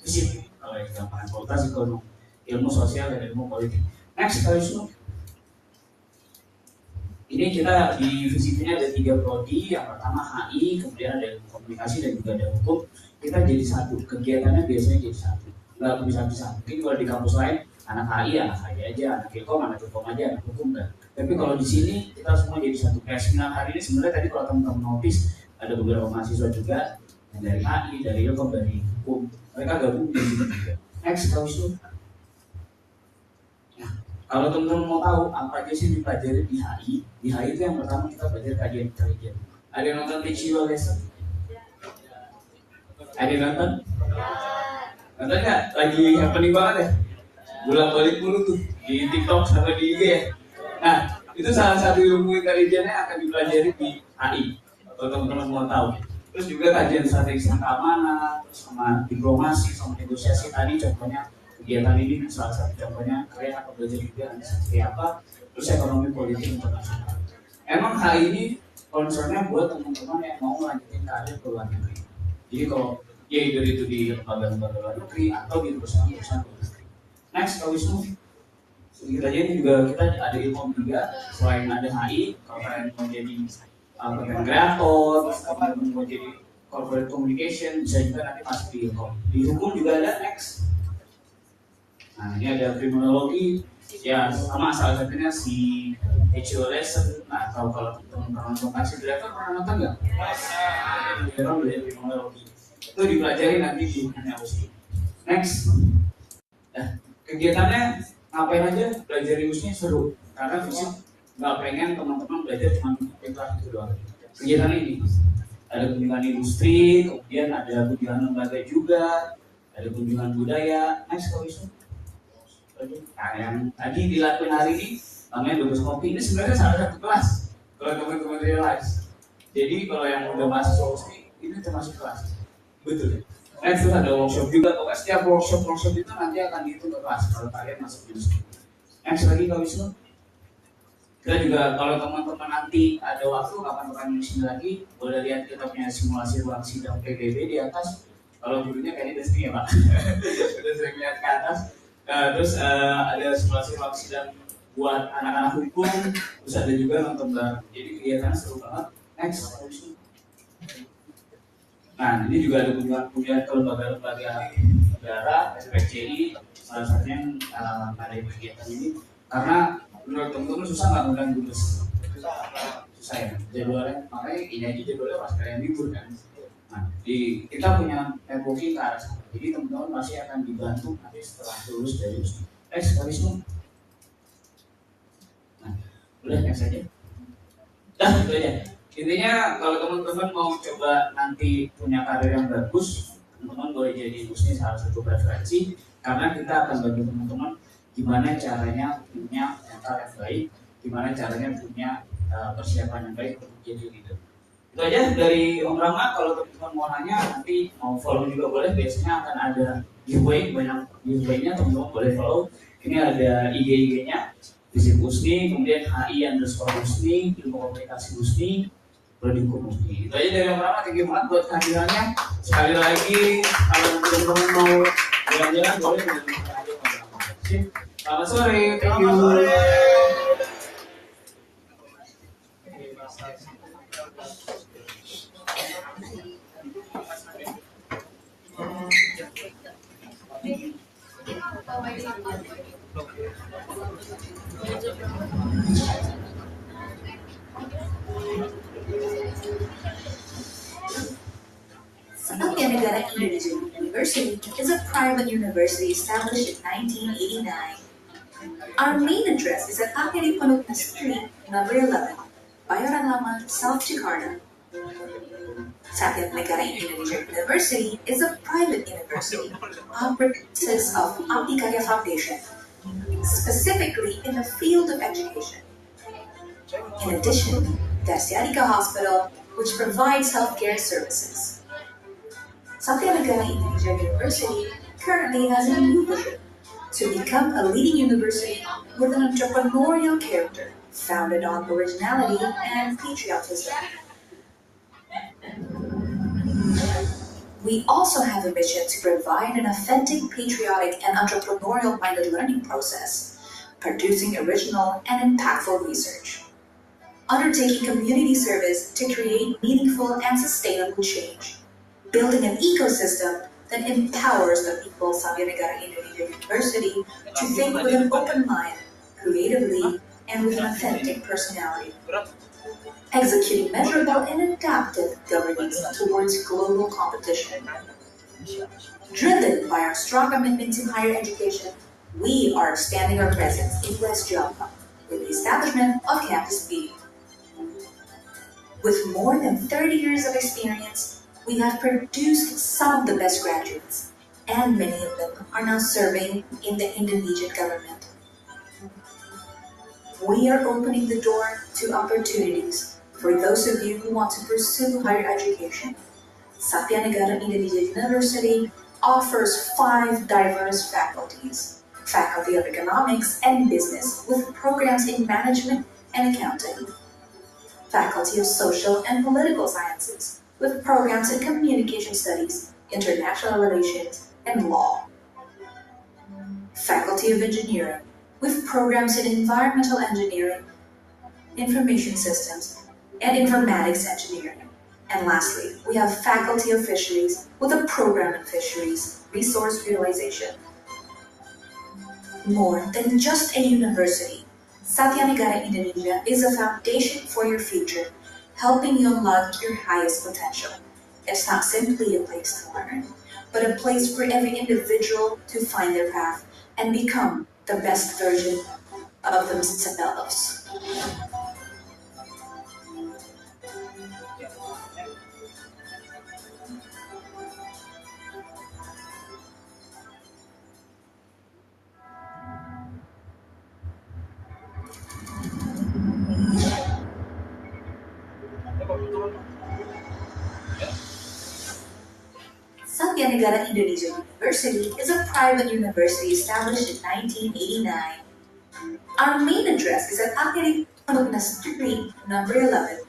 fisik. Kalau yang gampang, fakultas ekonomi, ilmu sosial dan ilmu politik. Next, kalau ini kita di fisiknya ada 3 prodi. Yang pertama HI, kemudian ada komunikasi dan juga ada hukum. Kita jadi satu, kegiatannya biasanya jadi satu, nggak bisa-bisa. Mungkin kalau di kampus lain anak HI aja, anak ilkom aja, anak hukum kan. Tapi kalau di sini kita semua jadi satu. Kayak seminar hari ini sebenarnya tadi kalau teman-teman notice ada beberapa mahasiswa juga yang dari HI, dari ilkom, dari hukum. Mereka gabung di sini juga. Next, nah, kalau teman-teman mau tahu apa aja sih dipelajari di HI itu yang pertama kita belajar kajian intelijen. Ada yang nonton visual lesson? Ada yang nonton? Nonton nggak? Lagi happening banget ya? Bolak-balik mulu tuh di TikTok sama di IG ya. Nah, itu salah satu ilmu intelijennya akan dipelajari di HI. Kalau teman-teman mau tahu. Terus juga kajian strategi keamanan, terus sama diplomasi, sama negosiasi tadi contohnya kegiatan ini salah satu contohnya kalian akan belajar juga seperti apa. Terus ekonomi politik internasional. Emang HI ini concernnya buat teman-teman yang mau melanjutin karir ke luar negeri. Jadi kalau ya itu di lembaga-lembaga luar negeri atau di perusahaan-perusahaan luar negeri. Next, kalau Wisnu, sedikit aja ini juga kita ada ilmu juga. Selain ada HI, kalau kalian mau jadi content kreator, terus kalian mau jadi corporate communication, bisa juga nanti masuk di ilmu. Di hukum juga ada next. Nah ini ada kriminologi, ya sama salah satunya si HO lesson. Nah kalau teman-teman nonton taxi driver pernah nonton nggak? Orang belajar kriminologi. Itu dipelajari nanti di USNI. Next. Nah, kegiatannya ngapain aja? Belajar di USNI seru. Karena fisik nggak pengen teman-teman belajar cuma kelas itu doang. Kegiatan ini ada kunjungan industri, kemudian ada kunjungan lembaga juga, ada kunjungan budaya. Next, kalau isu. Nah, yang tadi dilakukan hari ini namanya Ngopi. Ini sebenarnya salah satu kelas. Kalau teman-teman realize. Jadi kalau yang udah masuk USNI, ini termasuk kelas. Betul. Next terus ada workshop juga. Pokoknya setiap workshop itu nanti akan dihitung ke kelas kalau kalian masuk industri. Next lagi kalau Wisnu. Kita juga kalau teman-teman nanti ada waktu kapan-kapan di sini lagi boleh lihat kita punya simulasi ruang sidang PBB di atas. Kalau gurunya kayaknya udah sering ya Pak. Udah sering lihat ke atas. Terus ada simulasi ruang sidang buat anak-anak hukum. Terus ada juga nonton bareng. Jadi kegiatannya seru banget. Next. Nah, ini juga ada kunjungan ke lembaga-lembaga negara, SPCI, salah satunya yang ada kegiatan ini. Karena menurut teman-teman susah nggak ngundang dubes? Susah ya, jadwalnya. Makanya ini aja jadwalnya pas kalian libur kan. Nah, kita punya networking ke arah sana. Jadi teman-teman masih akan dibantu nanti setelah lulus dari USNI. Next, kalau Wisnu. Nah, udah next aja. Dah, itu aja. Intinya kalau teman-teman mau coba nanti punya karir yang bagus, teman-teman boleh jadi USNI salah satu preferensi. Karena kita akan bagi teman-teman gimana caranya punya mental yang baik, gimana caranya punya persiapan yang baik untuk jadi leader. Itu aja dari Om Rama. Kalau teman-teman mau nanya nanti mau follow juga boleh. Biasanya akan ada giveaway, banyak giveaway-nya, teman-teman boleh follow. Ini ada IG-nya Visip USNI, kemudian HI_USNI, ilmu komunikasi USNI, prodi hukum USNI. Itu aja dari Om Rama. Thank you banget buat kehadirannya. Sekali lagi kalau teman-teman mau jalan-jalan boleh menghubungi aja Om Rama. Selamat sore. Thank you. Satya Negara International University is a private university established in 1989. Our main address is at Attidhira Street, number 11, Bayoran Lama, South Jakarta. Satya Negara International University is a private university operates of Attidhira Foundation, specifically in the field of education. In addition, there's Yadika Hospital, which provides healthcare services. Satya Negara International University currently has a new vision to become a leading university with an entrepreneurial character founded on originality and patriotism. We also have a mission to provide an authentic, patriotic, and entrepreneurial-minded learning process, producing original and impactful research, undertaking community service to create meaningful and sustainable change, building an ecosystem that empowers the people of Satya Negara Indonesia University to think with an open mind, creatively, and with an authentic personality, executing measurable and adaptive governance towards global competition. Driven by our strong commitment to higher education, we are expanding our presence in West Java with the establishment of Campus B. With more than 30 years of experience, we have produced some of the best graduates, and many of them are now serving in the Indonesian government. We are opening the door to opportunities for those of you who want to pursue higher education. Satya Negara Indonesia University offers 5 diverse faculties: Faculty of Economics and Business with programs in Management and Accounting, Faculty of Social and Political Sciences with programs in Communication Studies, International Relations, and Law, Faculty of Engineering with programs in Environmental Engineering, Information Systems, and Informatics Engineering. And lastly, we have Faculty of Fisheries with a program in Fisheries, Resource Utilization. More than just a university, Satya Negara Indonesia is a foundation for your future, helping you unlock your highest potential. It's not simply a place to learn, but a place for every individual to find their path and become the best version of themselves. Satya Negara Indonesia University is a private university established in 1989. Our main address is at Attidhira Street, number 11,